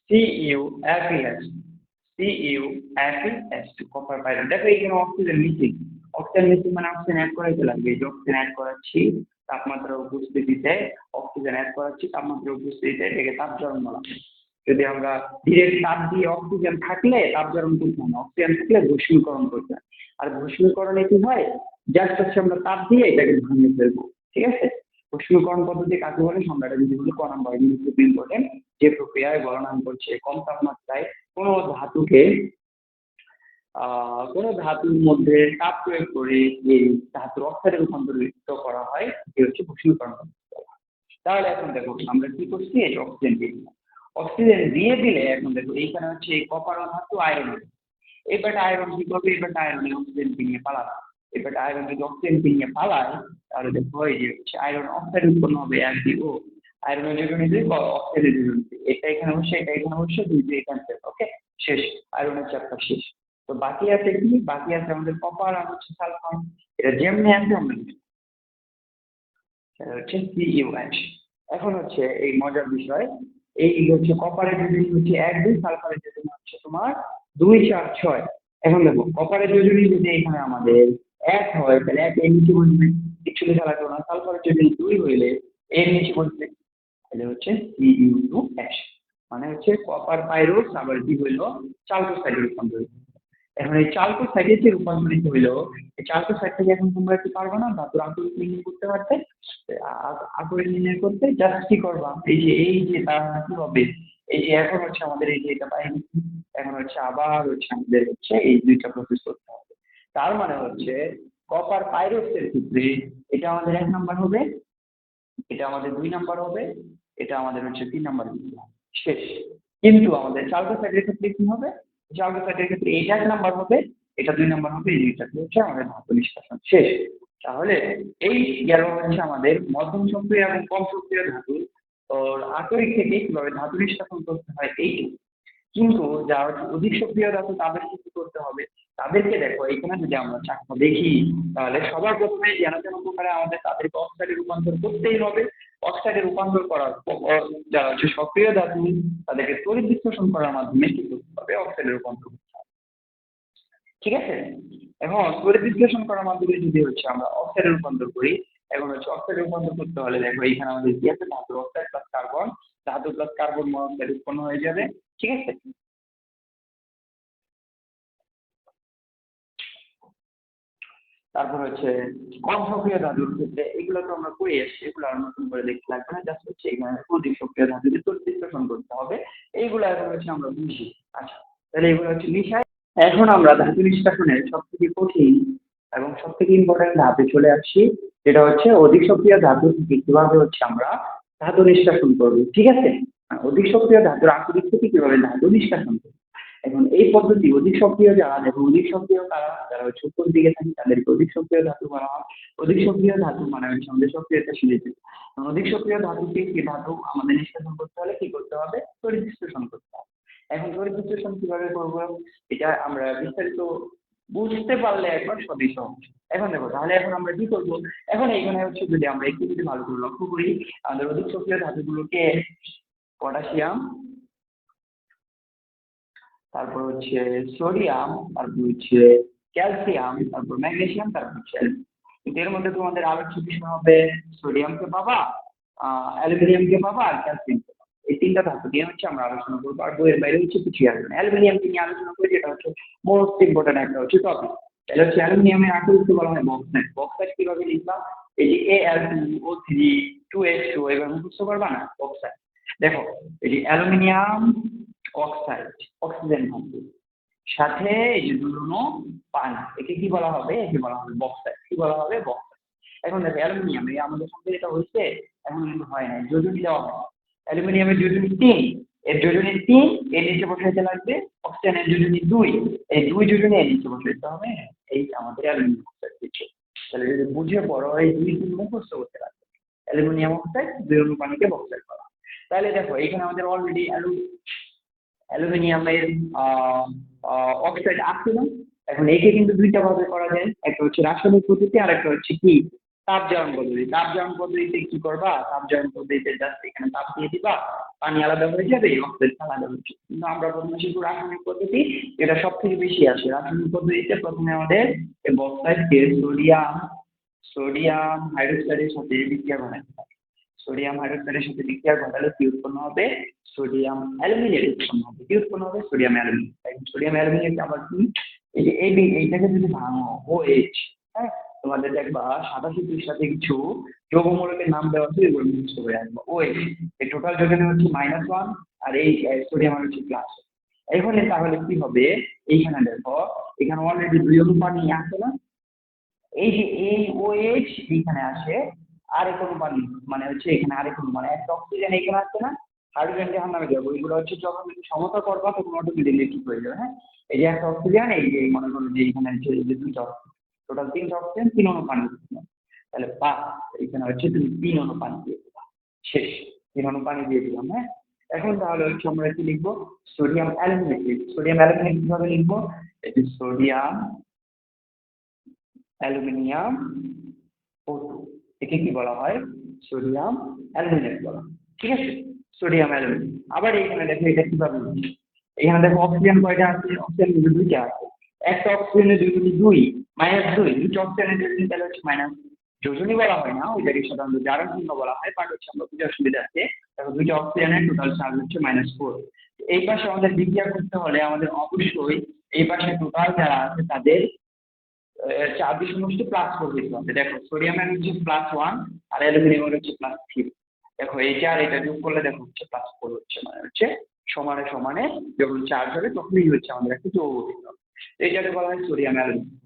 CuFeS, CuFeS2, কপার পাইরোট। দেখো এখানে অক্সিজেন মিসিং, মানে অক্সিজেন অ্যাড করাইতে লাগবে। এই যে অক্সিজেন অ্যাড করাচ্ছি তাপমাত্রা উপস্থিতিতে, অক্সিজেন অ্যাড করাচ্ছি তাপমাত্রা উপস্থিতিতে, এটাকে তাপজারণ বলা হয়। যদি আমরা ডিরেক্ট তাপ দিয়ে, অক্সিজেন থাকলে তাপজারণ করতে হয় না, অক্সিজেন থাকলে ভস্মীকরণ করতে হয়। আর ভস্মীকরণে কি হয়, জাস্ট হচ্ছে আমরা তাপ দিয়ে এটাকে ভাঙিয়ে ফেলবো, ঠিক আছে। ভস্মীকরণ পদ্ধতি কাকে বলে, সংজ্ঞাটা যদি বলি, ক নাম্বার খুব ইম্পর্টেন্ট, যে প্রক্রিয়ায় গলনাঙ্ক করছে কম তাপমাত্রায় কোনো ধাতুকে কোনো ধাতুর মধ্যে তাপ প্রয়োগ করে এই ধাতুর অক্সাইডে রূপান্তরিত করা হয়, এটি হচ্ছে ভস্মীকরণ পদ্ধতি। তাহলে এখন দেখো আমরা কি করছি, এই অক্সিজেন দিয়ে দিলাম। অক্সিজেন দিয়ে দিলে এখন দেখো এইখানে হচ্ছে এই কপার ধাতু আয়রন, এবারে আয়রন কি করবে, এবারে আয়রন অক্সিজেন নিয়ে পালাবে। এবারে আয়রন যদি অক্সিজেন নিয়ে পালায়, তাহলে দেখো এই যে হচ্ছে আয়রন অক্সাইড উৎপন্ন হবে, এক ও আয়রনের যোজনী দুই, অক্সাইডের যোজনী দুই, এটা এখানে বসে, এটা এখানে বসে, দুই দুই এখানে, ওকে, শেষ। আয়রনের চ্যাপ্টার শেষ। তো বাকি আছে কি, বাকি আছে আমাদের কপার আর হচ্ছে সালফার। এটা যেমনি আছে আমরা হচ্ছে CuH। এখন হচ্ছে এই মজার বিষয়, এই হচ্ছে কপারের যোজনী হচ্ছে এক দুই, সালফারের যোজনী হচ্ছে তোমার 2 4 6। এখন দেখো কপারের যোজনী যদি এখানে আমাদের এক হয়, তাহলে এক এর নিচে বসবে, কিছু লেখা লাগবে না। সালফারের যোজনী 2 হইলে এর নিচে বসবে, তাহলে হচ্ছে Cu2H, মানে হচ্ছে কপার পাইরোট আবার কি হইলো, চালকোসাইডে রূপান্তরিত। এখন এই চালকোসাইডে যে রূপান্তরিত হইলো, এই চালকোসাইড থেকে এখন তোমরা কি পারবে না, ধাতুর আকরিক নির্ণয় করতে পারতে। আকরিক নির্ণয় করতে জাস্ট কি করবা, এই যে তার কি হবে, এই যে এখন হচ্ছে আমাদের এই যে এটা পাই গেছি, এখন হচ্ছে আবার হচ্ছে আমাদের হচ্ছে এই দুইটা প্রসেস করতে হবে। তার মানে হচ্ছে কপার পাইরোটসের ক্ষেত্রে এটা আমাদের 1 নাম্বার হবে, এটা আমাদের 2 নাম্বার হবে, এটা আমাদের হচ্ছে 3 নাম্বার, শেষ। কিন্তু আমাদের চালকোসাইডের ক্ষেত্রে কি হবে, যৌগিক সাইডের ক্ষেত্রে এটা 1 নাম্বার হবে, এটা 2 নাম্বার হবে, এই দুইটা হচ্ছে আমাদের ধাতু নিষ্কাশন শেষ। তাহলে এই গেল হচ্ছে আমাদের মধ্যম সক্রিয় এবং কম সক্রিয় ধাতু আকরিক থেকে কিভাবে ধাতু নিষ্কাশন করতে হয় এইটুকু। কিন্তু যারা অধিক সক্রিয় ধাতু তাদেরকে কি করতে হবে, তাদেরকে দেখো এখানে যদি আমরা চাকমা দেখি তাহলে সবার প্রথমে যেন তেন প্রকারে আমাদের তাদেরকে অক্সাইডে রূপান্তর করতেই হবে। অক্সাইডে রূপান্তর করার পর যারা হচ্ছে সক্রিয় ধাতু তাদেরকে তড়িৎ বিশ্লেষণ করার মাধ্যমে কি করতে হবে, অক্সাইডে রূপান্তর করতে হবে। ঠিক আছে, এখন তড়িৎ বিশ্লেষণ করার মাধ্যমে যদি হচ্ছে আমরা অক্সাইডে রূপান্তর করি, এখন হচ্ছে অক্সাইডে রূপান্তর করতে হলে দেখো এইখানে আমাদের কি আছে, ধাতু অক্সাইড প্লাস কার্বন, ধাতু প্লাস কার্বন মনোক্সাইড উৎপন্ন হয়ে যাবে। ঠিক আছে, তারপর হচ্ছে কম সক্রিয় ধাতুর ক্ষেত্রে এগুলো তো আমরা করে এসেছি, এগুলো আর নতুন করে দেখতে লাগবে না, জাস্ট হচ্ছে এখানে অধিক সক্রিয় ধাতুকে তড়িৎ বিশ্লেষণ করতে হবে, এইগুলো এখন হচ্ছে আমরা বুঝি। আচ্ছা, তাহলে এগুলো হচ্ছে বিষয়। এখন আমরা ধাতু নিষ্কাশনের সব থেকে কঠিন এবং সব থেকে ইম্পর্টেন্ট ধাপে চলে আসছি, যেটা হচ্ছে অধিক সক্রিয় ধাতু থেকে কিভাবে হচ্ছে আমরা ধাতু নিষ্কাশন করবো। ঠিক আছে, অধিক সক্রিয় ধাতুর আকরিক থেকে কিভাবে ধাতু নিষ্কাশন করবো। এখন এই পদ্ধতি অধিক সক্রিয় যারা, দেখো অধিক সক্রিয় কারা, যারা হচ্ছে উপর দিকে থাকে তাদেরকে অধিক সক্রিয় ধাতু বলা হয়। অধিক সক্রিয় ধাতু মানে হচ্ছে আমাদের সক্রিয়তা শিখেছে। অধিক সক্রিয় ধাতুকে কি ধাতু আমাদের নিষ্কাশন করতে হলে কি করতে হবে, তড়িৎ বিশ্লেষণ করতে হবে। এখন তড়িৎ বিশ্লেষণ কিভাবে করবো এটা আমরা বিস্তারিত বুঝতে পারলে একবার সবই সহজ। এখন দেখো তাহলে এখন আমরা কি করবো, এখন এইখানে হচ্ছে যদি আমরা একটু যদি ভালো করে লক্ষ্য করি, আমাদের অধিক সক্রিয় ধাতুগুলোকে পটাশিয়াম, তারপর হচ্ছে সোডিয়াম, তারপর হচ্ছে ক্যালসিয়াম, তারপর ম্যাগনেসিয়াম, তারপর হচ্ছে কিন্তু এর মধ্যে তোমাদের আলোচ্য বিষয় হবে সোডিয়ামকে পাবা, অ্যালুমিনিয়ামকে পাবা আর ক্যালসিয়ামকে পাবা। এই তিনটা ধাতু নিয়ে হচ্ছে আমরা আলোচনা করবো, আর বইয়ের বাইরে হচ্ছে কিছুই আসবে না। অ্যালুমিনিয়ামকে নিয়ে আলোচনা করি, যেটা হচ্ছে মোস্ট ইম্পর্টেন্ট একটা হচ্ছে টপিক। তাহলে হচ্ছে অ্যালুমিনিয়ামের আকরিককে বলা হয় বক্সাইট। বক্সাইট কিভাবে লিখবা, এই যে Al2O3 2H2 এবার মুখস্থ করবা না, বক্সাইট। দেখো এই যে অ্যালুমিনিয়াম অক্সাইড, অক্সিজেন থাকবে সাথে এই যে দুলনো পানি, একে কি বলা হবে, একে বলা হবে বক্সাইড। কি বলা হবে, বক্সাইড। এখন দেখো অ্যালুমিনিয়াম এই আমাদের সঙ্গে যেটা হয়েছে এখন কিন্তু হয় না, যোজনী দেওয়া হয়। অ্যালুমিনিয়ামের যোজনী 3, এর যোজনী 3 এর নিচে বসাইতে লাগবে, অক্সিজেনের যোজনী 2, এই 2 যোজনী এর নিচে বসাইতে হবে, এই আমাদের অ্যালুমিনিয়াম অক্সাইড দিচ্ছে। তাহলে যদি বুঝে পড়ো এই 2 মুখস্থ করতে লাগবে, অ্যালুমিনিয়াম অক্সাইড, দুলনো পানিকে বক্সাইড বলা। তাহলে দেখো এখানে আমাদের অলরেডি অ্যালুমিনিয়ামের অক্সাইড আছে না। এখন একে কিন্তু দুইটা ভাবে করা যায়, একটা হচ্ছে রাসায়নিক পদ্ধতি আর একটা হচ্ছে কি তাপজারণ পদ্ধতি। তাপজারণ পদ্ধতিতে কি করবা, তাপজারণ পদ্ধতিতে জাস্ট এখানে তাপ দিয়ে দিবা, পানি আলাদা হয়ে যাবে, অক্সাইড আলাদা হয়ে যাবে। কিন্তু আমরা প্রথমে শিখবো রাসায়নিক পদ্ধতি, এটা সব থেকে বেশি আসে। রাসায়নিক পদ্ধতিতে প্রথমে আমাদের বক্সাইডকে সোডিয়াম হাইড্রোক্সাইডের সাথে বিক্রিয়া ঘটাতে হবে। সোডিয়াম হাইড্রোক্সাইডের সাথে বিক্রিয়া ঘটালে কি উৎপন্ন হবে, সোডিয়াম অ্যালুমিনেট উৎপন্ন হবে। কি উৎপন্ন হবে, সোডিয়াম অ্যালুমিনেট। সোডিয়াম অ্যালুমিনেট আবার কি, এই যে এইটাকে যদি ভাঙো OH, হ্যাঁ তোমাদের দেখবা 87 পৃষ্ঠাতে কিছু যৌগমূলকের নাম দেওয়া আছে, এগুলো মুখস্থ করে আসবো। OH এই টোটাল যোজনী হচ্ছে -1 আর এই সোডিয়াম হচ্ছে প্লাস। এখানে তাহলে কি হবে, এইখানে দেখো এখানে অলরেডি 2 অনুপানি আছে না, এই যে এই OH এইখানে আসে আরেক অনুপানি, মানে হচ্ছে এখানে আরেক অনুপানি, একটা অক্সিজেন এখানে আসছে না, হাইড্রোজেন যখন নামে যাবো, এগুলো হচ্ছে যখন সমতা করবা তখন অটোমেটিকলি ঠিক হয়ে যাবে। হ্যাঁ, এই যে একটা অক্সিজেন, এই যে মনে করো যে এখানে হচ্ছে এই যে 2টা টোটাল 3টা অক্সিজেন, 3 অনুপানি, তাহলে 5, এখানে হচ্ছে তুমি 3 অনুপানি দিয়ে দিবা, শেষ। 3 অনুপানি দিয়ে দিলাম। হ্যাঁ, এখন তাহলে হচ্ছে আমরা কি লিখবো, সোডিয়াম অ্যালুমিনেট। সোডিয়াম অ্যালুমিনেট কিভাবে লিখবো, এই যে সোডিয়াম অ্যালুমিনিয়াম O2, একে কি বলা হয়, সোডিয়াম অ্যালুমিনেট বলা হয়। ঠিক আছে, সোডিয়াম অ্যালুমিনেট। আবার এখানে দেখো এটা কিভাবে লিখছি, এখানে দেখো অক্সিজেন কয়টা আছে, অক্সিজেন কিন্তু 2টা আছে, একটা অক্সিজেনের যোজনী 2, -2, 2টা অক্সিজেনের যোজনী তাহলে হচ্ছে মাইনাস। যোজনী বলা হয় না, ওইটাকে সাধারণত জারণ চিহ্ন বলা হয়, বাট হচ্ছে আমরা বুঝার সুবিধা আছে। দেখো 2টা অক্সিজেনের টোটাল চার্জ হচ্ছে -4। এই পাশে আমাদের বিক্রিয়া করতে হলে আমাদের অবশ্যই এই পাশে টোটাল যারা আছে তাদের 4 সমস্ত +4 দিতে হবে। দেখো সোডিয়ামের হচ্ছে +1 আর অ্যালুমিনিয়ামের হচ্ছে +3। দেখো এইটা আর এটা যোগ করলে দেখো হচ্ছে +4 হচ্ছে, মানে হচ্ছে সমানে সমানে যখন চার্জ হবে তখনই হচ্ছে আমাদের একটা যৌগ দিতে হবে। এইটাকে বলা হয় সোডিয়াম অ্যালুমিনিয়াম।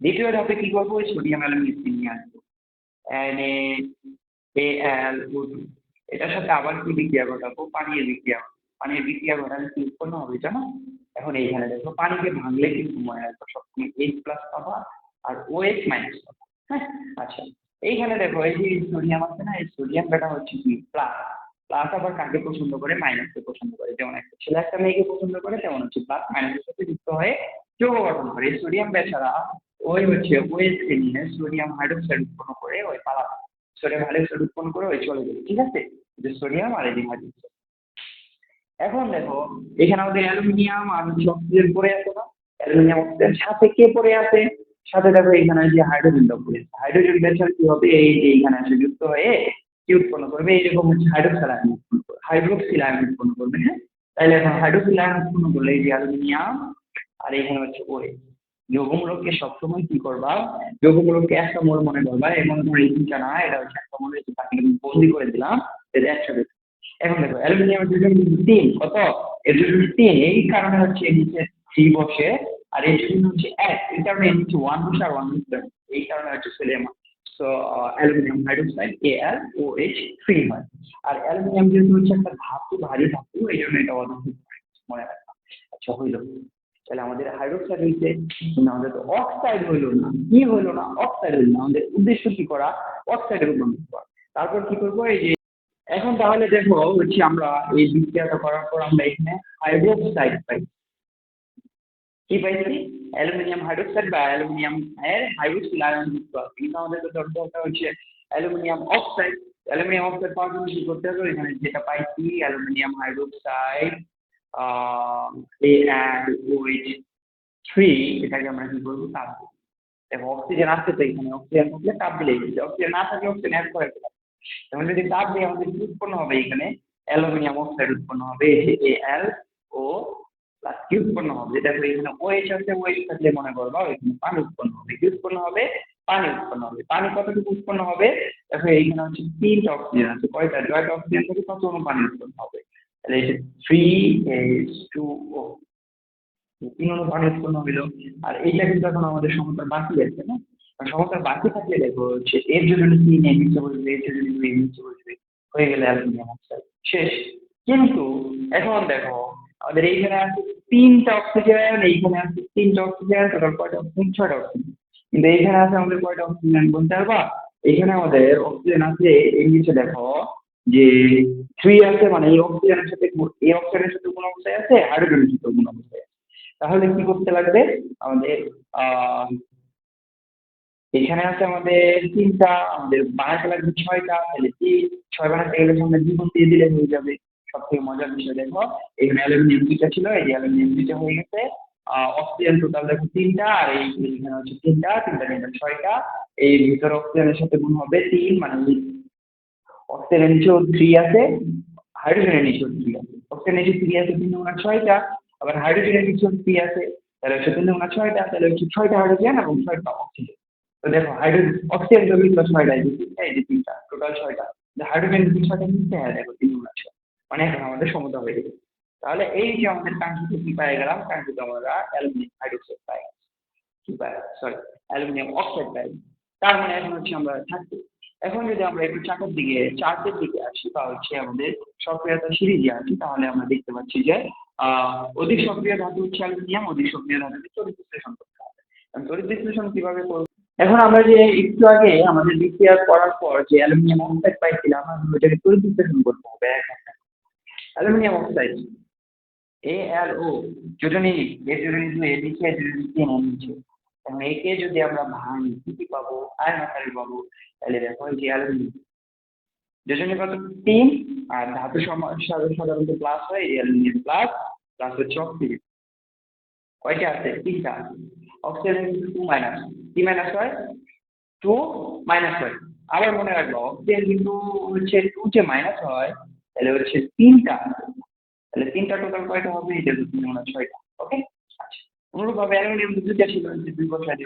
দ্বিতীয় ধাপে কি করবো, ওই সোডিয়াম অ্যালুমিনিয়াম নিয়ে আসবো, NaAlO2, এটার সাথে আবার কি বিক্রিয়া ঘটাবো, পানির বিক্রিয়া। পানির বিক্রিয়া ঘটালে কি উৎপন্ন হবে জানো, এখন এইখানে দেখো পানিকে ভাঙলে কিন্তু মনে রাখবো সবসময় H প্লাস পাবা আর OH মাইনাস পাবা। হ্যাঁ, আচ্ছা এইখানে দেখো এই যে সোডিয়াম আছে না, এই সোডিয়ামটা হচ্ছে কি প্লাস। প্লাস আবার কাকে পছন্দ করে? মাইনাসকে পছন্দ করে। যেমন একটা ছেলে একটা মেয়েকে পছন্দ করে, তেমন হচ্ছে প্লাস মাইনাসের সাথে যুক্ত হয়ে যৌগ গঠন করে। এই সোডিয়াম বেচারা ওই হচ্ছে OH কে নিয়ে সোডিয়াম হাইড্রোক্সাইড উৎপন্ন করে ওই পালাবে, সোডিয়াম হাইড্রোক্সাইড উৎপন্ন করে ওই চলে যাবে। ঠিক আছে, যে সোডিয়াম আর এই যে হাইড্রোক্সাইড। এখন দেখো এখানে আমাদের অ্যালুমিনিয়াম আর হচ্ছে অক্সিজেন পড়ে আছে না, অ্যালুমিনিয়াম অক্সিজেন সাথে কে পড়ে আছে? সাথে দেখো এখানে যে হাইড্রোজেনটা পড়ে আছে, হাইড্রোজেন গ্যাসের কি হবে? এই যে এখানে এসে যুক্ত হয়ে কি উৎপন্ন করবে? এইরকম হচ্ছে হাইড্রোক্সাইড আয়ন উৎপন্ন করবে, হাইড্রোক্সিল আয়ন উৎপন্ন করবে। হ্যাঁ, তাহলে এখন হাইড্রোক্সিল আয়ন উৎপন্ন করলে এই যে অ্যালুমিনিয়াম আর এখানে হচ্ছে OH, যৌগমূলককে সবসময় কি করবা? যৌগমূলককে একটা মোল মনে করবা, এবং তোমার এই তিনটা না, এটা হচ্ছে একটা মোল, তাকে বন্দি করে দিলাম এটা একসাথে। এখন দেখো অ্যালুমিনিয়ামের দুজন কিন্তু তিন, কত? এর জন্য তিন, এই কারণে হচ্ছে এর নিচে থ্রি বসে, আর এর জন্য হচ্ছে এক, এই কারণে এর নিচে ওয়ান বসে আর ওয়ান বসে, এই কারণে হচ্ছে সোডিয়াম। তো অ্যালুমিনিয়াম হাইড্রোক্সাইড AlOH3 হয়। আর অ্যালুমিনিয়াম যেহেতু হচ্ছে একটা ধাতু, ভারী ধাতু, এই জন্য এটা অধাতু মনে রাখা। আচ্ছা হইলো, তাহলে আমাদের হাইড্রোক্সাইড হইছে, কিন্তু আমাদের তো অক্সাইড হইলো না। কি হইলো না? অক্সাইড হইলো না। আমাদের উদ্দেশ্য কি করা? অক্সাইডে রূপান্তর করা। তারপর কি করবো? এই যে এখন তাহলে দেখো হচ্ছে আমরা এই বিক্রিয়াটা করার পর আমরা এখানে হাইড্রোক্সাইড পাই। কি পাইছি? অ্যালুমিনিয়াম হাইড্রোক্সাইড বা অ্যালুমিনিয়াম এর হাইড্রোক্সিল আয়ন যুক্ত আছে। কিন্তু আমাদের তো দরকার হচ্ছে অ্যালুমিনিয়াম অক্সাইড। অ্যালুমিনিয়াম অক্সাইড পাওয়ার জন্য কি করতে হবে? এখানে যেটা পাইছি অ্যালুমিনিয়াম হাইড্রোক্সাইড AlOH3, এটাকে আমরা কি করবো? তাপ দেবো। দেখো অক্সিজেন আছে তো এখানে, অক্সিজেন থাকলে তাপ দিলেই হচ্ছে, অক্সিজেন না থাকলে অক্সিজেন অ্যাড করে দিলাম। এখন যদি তাপ দিয়ে আমাদের কি উৎপন্ন হবে? এখানে অ্যালুমিনিয়াম অক্সাইড উৎপন্ন হবে, এই যে AlO প্লাস কি উৎপন্ন হবে? দেখো এখানে OH আছে, OH থাকলে মনে করবা এখানে পানি উৎপন্ন হবে। কি উৎপন্ন হবে? পানি উৎপন্ন হবে। পানি কতটুকু উৎপন্ন হবে? দেখো এইখানে হচ্ছে তিনটা অক্সিজেন আছে, কয়টা? জয়টা অক্সিজেন থেকে কত অনু পানি উৎপন্ন হবে? তাহলে এই যে 3H2O, তিন অনু পানি উৎপন্ন হইলো। আর এইটা কিন্তু এখন আমাদের সমস্যার বাকি আছে না, সমস্যার বাকি থাকলে দেখো হচ্ছে এর জন্য কি নিচে বসবে, এর জন্য নিচে বসবে, হয়ে গেলে অ্যালুমিনিয়াম অক্সাইড শেষ। কিন্তু এখন দেখো আমাদের এইখানে আছে তিনটা অক্সিজেন, এইখানে আছে তিনটা অক্সিজেন, টোটাল কয়টা অক্সিজেন? ছয়টা অক্সিজেন। কিন্তু এইখানে আছে আমাদের কয়টা অক্সিজেন বলতে পারবা? এখানে আমাদের অক্সিজেন আছে এর নিচে দেখো যে থ্রি আছে, মানে এই অক্সিজেনের সাথে, এই অক্সিজেনের সাথে কোন অবস্থায় আছে? হাইড্রোজেনের সাথে কোন অবস্থায় আছে। তাহলে কি করতে লাগবে আমাদের? এখানে আছে আমাদের তিনটা, আমাদের বানাতে লাগবে ছয়টা, তাহলে তিন, ছয় বানাতে গেলে সামনে দ্বিগুণ দিয়ে দিলে হয়ে যাবে। সব থেকে মজার বিষয় দেখো এখানে অ্যালুমিনিয়াম দুইটা ছিল, এই যে অ্যালুমিনিয়াম দুইটা হয়ে গেছে। অক্সিজেন টোটাল দেখো তিনটা, আর এই এখানে হচ্ছে তিনটা, তিনটা তিনটা ছয়টা। এই ভিতরে অক্সিজেনের সাথে গুণ হবে তিন, মানে অক্সিজেনের নিচেও থ্রি আছে, হাইড্রোজেনের নিচেও থ্রি আছে। অক্সিজেনের নিচে থ্রি আছে, তিন দুগুণা ছয়টা, আবার হাইড্রোজেনের নিচেও থ্রি আছে, তাহলে হচ্ছে তিন দুগুণা ছয়টা, তাহলে হচ্ছে ছয়টা হাইড্রোজেন এবং ছয়টা অক্সিজেন। তো দেখো হাইড্রোজেন অক্সিজেন তো মিললো ছয়টা, এই যে তিনটা, এই যে তিনটা, টোটাল ছয়টা। হাইড্রোজেন যদি ছয়টা মিলছে, হ্যাঁ দেখো তিন দুগুণা ছয়, মানে এখন আমাদের সমতা হয়ে গেছে। তাহলে এই যে আমাদের কাঙ্ক্ষিত কি পাই গেলাম? কাঙ্ক্ষিত আমরা অ্যালুমিনিয়াম হাইড্রোক্সাইড পাই, কি পাই? সরি, অ্যালুমিনিয়াম অক্সাইড পাই। তার মানে এখন হচ্ছে আমরা থাকছি। এখন যদি আমরা একটু চার্টের দিকে আসি, বা হচ্ছে আমাদের সক্রিয়তা সিরিজে আসি, তাহলে আমরা দেখতে পাচ্ছি যে অধিক সক্রিয় ধাতু হচ্ছে অ্যালুমিনিয়াম, অধিক সক্রিয় ধাতুকে তড়িৎ বিশ্লেষণ করতে হবে। তড়িৎ বিশ্লেষণ কিভাবে করব? এখন আমরা যে একটু আগে আমাদের বিক্রিয়া করার পর যে অ্যালুমিনিয়াম অক্সাইড পাইছিলাম, আমরা ওইটাকে তড়িৎ বিশ্লেষণ করতে হবে। অ্যালুমিনিয়াম অক্সাইড AlO, যোজনী, এর যোজনী দুই, এর নিচে এর যোজনী তিন, এর নিচে। এখন একে যদি আমরা ভাঙি কি পাবো? আয়ন আকারে পাবো। তাহলে দেখো এই যে অ্যালুমিনিয়াম যোজনী কত? তিন, আর ধাতু সাধারণত প্লাস হয়, এই অ্যালুমিনিয়াম প্লাস, প্লাস হচ্ছে অক্সিজেন, কয়টা আছে? তিনটা। অক্সিজেন কিন্তু টু মাইনাস, কি মাইনাস হয়? টু মাইনাস হয়। আবার মনে রাখবো অক্সিজেন কিন্তু হচ্ছে টু যে মাইনাস হয়, তাহলে হচ্ছে তিনটা, তাহলে তিনটা টোটাল কয়টা হবে? এটা তো তিন গুণা ছয়টা। ওকে, আচ্ছা। অনুরূপভাবে অ্যালুমিনিয়াম দুইটা ছিল, যে দুই বছর আগে,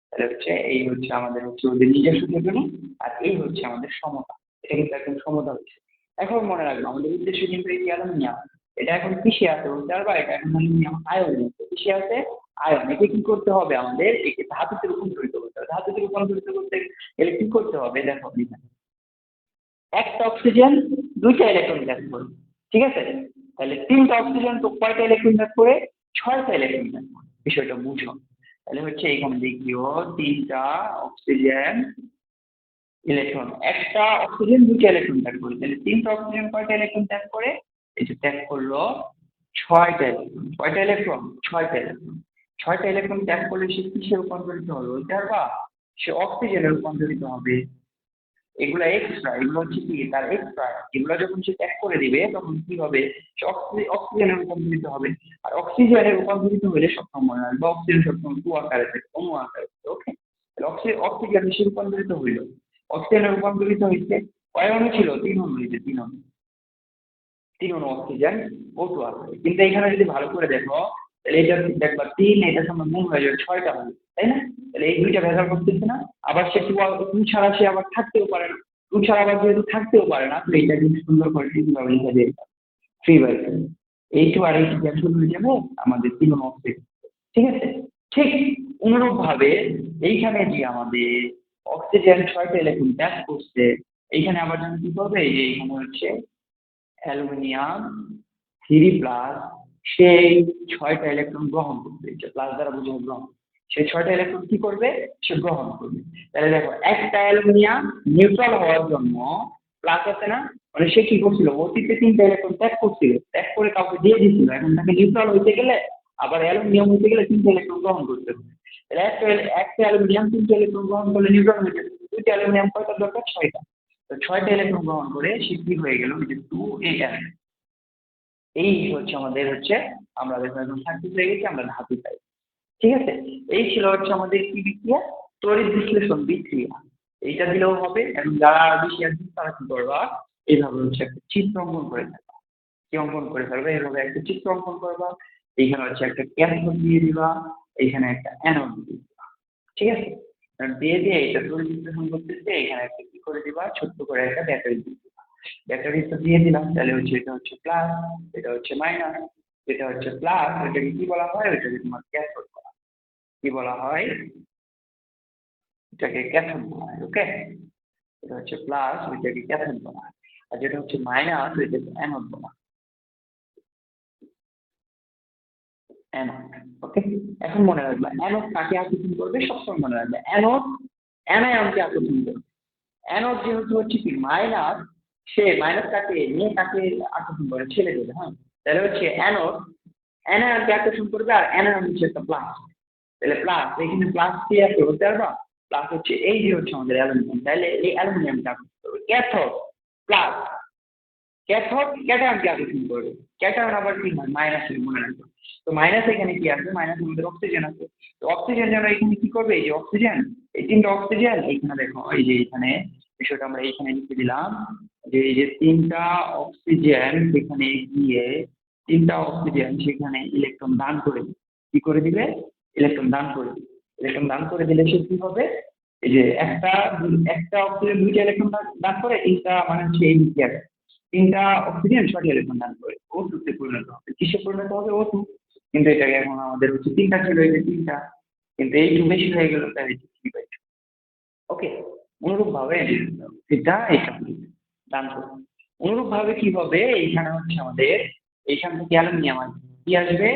তাহলে হচ্ছে এই হচ্ছে আমাদের হচ্ছে ওদের নিজস্ব যোজনী, আর এই হচ্ছে আমাদের সমতা। এটা কিন্তু একদম সমতা হচ্ছে। এখন মনে রাখবো আমাদের উদ্দেশ্য কিন্তু এই অ্যালুমিনিয়াম, এটা এখন কিসে আছে বলতে পারবা? এটা এখন অ্যালুমিনিয়াম আয়ন, কিসে আছে? আয়ন। একে কি করতে হবে? আমাদের একে ধাতুতে রূপান্তরিত করতে হবে। ধাতুতে রূপান্তরিত করতে গেলে কি করতে হবে? দেখো একটা অক্সিজেন দুইটা ইলেকট্রন ত্যাগ করবে, ঠিক আছে? তাহলে তিনটা অক্সিজেন তো কয়টা ইলেকট্রন ত্যাগ করে? 6টা ইলেকট্রন ত্যাগ করে। বিষয়টা বুঝো। তাহলে হচ্ছে এখানে দেখিও 3টা অক্সিজেন ইলেকট্রন, একটা অক্সিজেন 2টা ইলেকট্রন ত্যাগ করে, তাহলে 3টা অক্সিজেন কয়টা ইলেকট্রন ত্যাগ করে? এই যে ত্যাগ করলো 6টা ইলেকট্রন। কয়টা ইলেকট্রন? 6টা ইলেকট্রন। 6টা ইলেকট্রন ত্যাগ করলে সে কিসে রূপান্তরিত হবে বলতে পারবা? সে অক্সিজেনে রূপান্তরিত হবে। এগুলো এক্সট্রা, এগুলো হচ্ছে কি তার এক্সট্রা। এগুলো যখন সে ত্যাগ করে দিবে তখন কি হবে? সে অক্সিজেনে রূপান্তরিত হবে। আর অক্সিজেনে রূপান্তরিত হলে সবসময় মনে রাখবে অক্সিজেন সবসময় টু আকারে থাকে, অণু আকারে থাকে। ওকে, অক্সিজেনে সে রূপান্তরিত হইল, অক্সিজেনে রূপান্তরিত হয়েছে। কয় অণু ছিল? 3 অণু হয়েছে, 3 অণু। 3 অণু অক্সিজেন O2 আকারে। কিন্তু এখানে যদি ভালো করে দেখো তাহলে এটা দেখবা 3, এটার সঙ্গে গুণ হয়ে যাবে 6টা হবে, তাই না? তাহলে এই দুইটা ভেজাল করতেছে না। আবার সে টু ছাড়া সে আবার থাকতেও পারে না। টু ছাড়া আবার যেহেতু থাকতেও পারে না, তাহলে এটা কিন্তু সুন্দর করে কিভাবে লিখা যায়? 3/7। এই2 আর এই2 ক্যান্সেল হয়ে যাবে, আমাদের 3 অণু অক্সিজেন। ঠিক আছে? ঠিক অনুরূপ ভাবে এইখানে যে আমাদের অক্সিজেন 6টা ইলেকট্রন ত্যাগ করছে, এইখানে আবার যেন কি করবে? এই যে এইখানে হচ্ছে অ্যালুমিনিয়াম 3+, সেই 6টা ইলেকট্রন গ্রহণ করবে। যে প্লাস দ্বারা বোঝানো গ্রহণ। সেই 6টা ইলেকট্রন কি করবে? সে গ্রহণ করবে। তাহলে দেখো একটা অ্যালুমিনিয়াম নিউট্রাল হওয়ার জন্য প্লাস আছে না, মানে সে কি করছিল? অতীতে 3টা ইলেকট্রন ত্যাগ করছিল, ত্যাগ করে কাউকে দিয়ে দিচ্ছিল। এখন তাকে নিউট্রাল হইতে গেলে, আবার অ্যালুমিনিয়াম হইতে গেলে 3টা ইলেকট্রন গ্রহণ করতে হবে। তাহলে একটা অ্যালুমিনিয়াম 3টা ইলেকট্রন গ্রহণ করলে নিউট্রাল হয়ে যাবে। 2টা অ্যালুমিনিয়াম কয়টা দরকার? 6টা। তো 6টা ইলেকট্রন গ্রহণ করে সে কি হয়ে গেল? যে 2Al। এই হচ্ছে আমাদের হচ্ছে আমরা যখন একদম সার্কিট হয়ে গেছি, আমরা ধাতু পাই। ঠিক আছে? এই ছিল হচ্ছে আমাদের কি বিক্রিয়া? তড়িৎ বিশ্লেষণ বিক্রিয়া। এইটা দিলেও হবে। এবং যারা আর বেশি আসবে তারা কি করবা? এইভাবে হচ্ছে একটা চিত্র অঙ্কন করে ফেলবা। কি অঙ্কন করে ফেলবে? এইভাবে একটা চিত্র অঙ্কন করবা। এইখানে হচ্ছে একটা ক্যাথোড দিয়ে দিবা, এইখানে একটা অ্যানোড দিয়ে দিবা। ঠিক আছে? দিয়ে দিয়ে এটা তড়িৎ বিশ্লেষণ করতেছে, এখানে একটা কি করে দিবা? ছোট্ট করে একটা ব্যাটারি দিয়ে দিবা। ব্যাটারি তো দিয়ে দিলাম, তাহলে হচ্ছে এটা হচ্ছে প্লাস, এটা হচ্ছে মাইনাস। এটা হচ্ছে প্লাস, এটাকে কি বলা হয়? ওইটাকে তোমার ক্যাথোড বলা হয়। কি বলা হয়? এটাকে ক্যাথোড বলা হয়। ওকে, এটা হচ্ছে প্লাস, ওইটাকে ক্যাথোড বলা হয়। আর যেটা হচ্ছে মাইনাস, ওইটাকে অ্যানোড বলা হয়। অ্যানোড। ওকে, এখন মনে রাখবা অ্যানোড কাকে আকর্ষণ করবে? সবসময় মনে রাখবে অ্যানোড অ্যানায়নকে আকর্ষণ করবে। অ্যানোড যেহেতু হচ্ছে কি মাইনাস, সে মাইনাস কাকে নিয়ে কাকে আকর্ষণ করে? ছেলেদের। হ্যাঁ, তাহলে হচ্ছে অ্যানোড অ্যানায়নকে আকর্ষণ করবে, আর অ্যানায়ন হচ্ছে একটা প্লাস। তাহলে প্লাস, এখানে প্লাস কি আছে বলতে পারবা? প্লাস হচ্ছে এই যে হচ্ছে আমাদের অ্যালুমিনিয়াম, তাহলে এই অ্যালুমিনিয়ামকে আকর্ষণ করবে। ক্যাথোড প্লাস, ক্যাথোড ক্যাটায়নকে আকর্ষণ করবে। ক্যাটায়ন আবার কি হয়? মাইনাস, মনে রাখবে। তো মাইনাস এখানে কি আছে? মাইনাস আমাদের অক্সিজেন আছে। তো অক্সিজেন যেন এখানে কি করবে? এই যে অক্সিজেন, এই 3টা অক্সিজেন এইখানে দেখো, এই যে এখানে বিষয়টা আমরা এইখানে লিখে দিলাম যে এই যে 3টা অক্সিজেন সেখানে গিয়ে 3টা অক্সিজেন সেখানে ইলেকট্রন দান করে দিবে। কি করে দিবে? ইলেকট্রন দান করে দিবে। ইলেকট্রন দান করে দিলে সে কি হবে? এই যে একটা অক্সিজেন 2টা ইলেকট্রন দান করে, 3টা মানে হচ্ছে এই বিক্রিয়াটা 3টা অক্সিজেন 6টা ইলেকট্রন দান করে O2 তে পরিণত হবে। কিসে পরিণত হবে? O2। কিন্তু এটাকে এখন আমাদের হচ্ছে 3টা ছিল, এই যে 3টা, কিন্তু এইটু বেশি হয়ে গেল, তাই 3/2। ওকে, অনুরূপ ভাবে এটা এটা দান করবে। অনুরূপ ভাবে কি হবে? এইখানে হচ্ছে আমাদের এইখান থেকে অ্যালুমিনিয়াম আসবে। কি আসবে?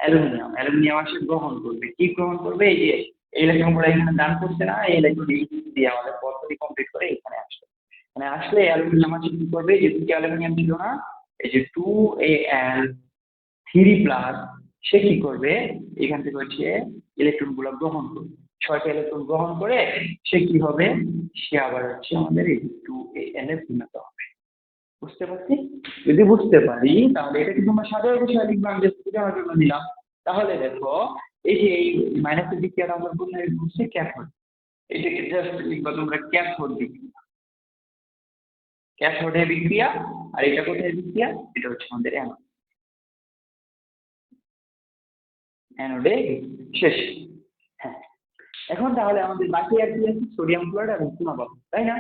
অ্যালুমিনিয়াম। অ্যালুমিনিয়াম আসে গ্রহণ করবে। কি গ্রহণ করবে? এই যে এই ইলেকট্রনগুলো এখানে দান করছে না, এই ইলেকট্রন দিয়ে আমাদের পদ্ধতি কমপ্লিট করে এখানে আসবে। মানে আসলে অ্যালুমিনিয়াম আছে কি করবে? যে দুটি অ্যালুমিনিয়াম ছিল না, এই যে 2Al3+, সে কি করবে? এখান থেকে হচ্ছে ইলেকট্রন গুলো গ্রহণ করবে। 6টা ইলেকট্রন গ্রহণ করে সে কি হবে? সে আবার হচ্ছে আমাদের এই 2Al এ পরিণত হবে। বুঝতে পারছি? যদি বুঝতে পারি তাহলে এটা কিন্তু আমরা সাধারণ বিষয় লিখবো, আমি জাস্ট বোঝানোর জন্য দিলাম। তাহলে দেখো এই যে এই মাইনাসের দিকটা আমরা বললাম হচ্ছে ক্যাথোড। এটাকে জাস্ট লিখবা তোমরা ক্যাথোড বিক্রিয়া। ক্যাথোডে বিক্রিয়া। আর এটা কোথায় বিক্রিয়া? এটা হচ্ছে আমাদের অ্যানোড। অ্যানোডে শেষ। হ্যাঁ, এখন তাহলে আমাদের বাকি আর কি আছে? সোডিয়াম ক্লোরাইড আর চুনাপাথর, তাই না?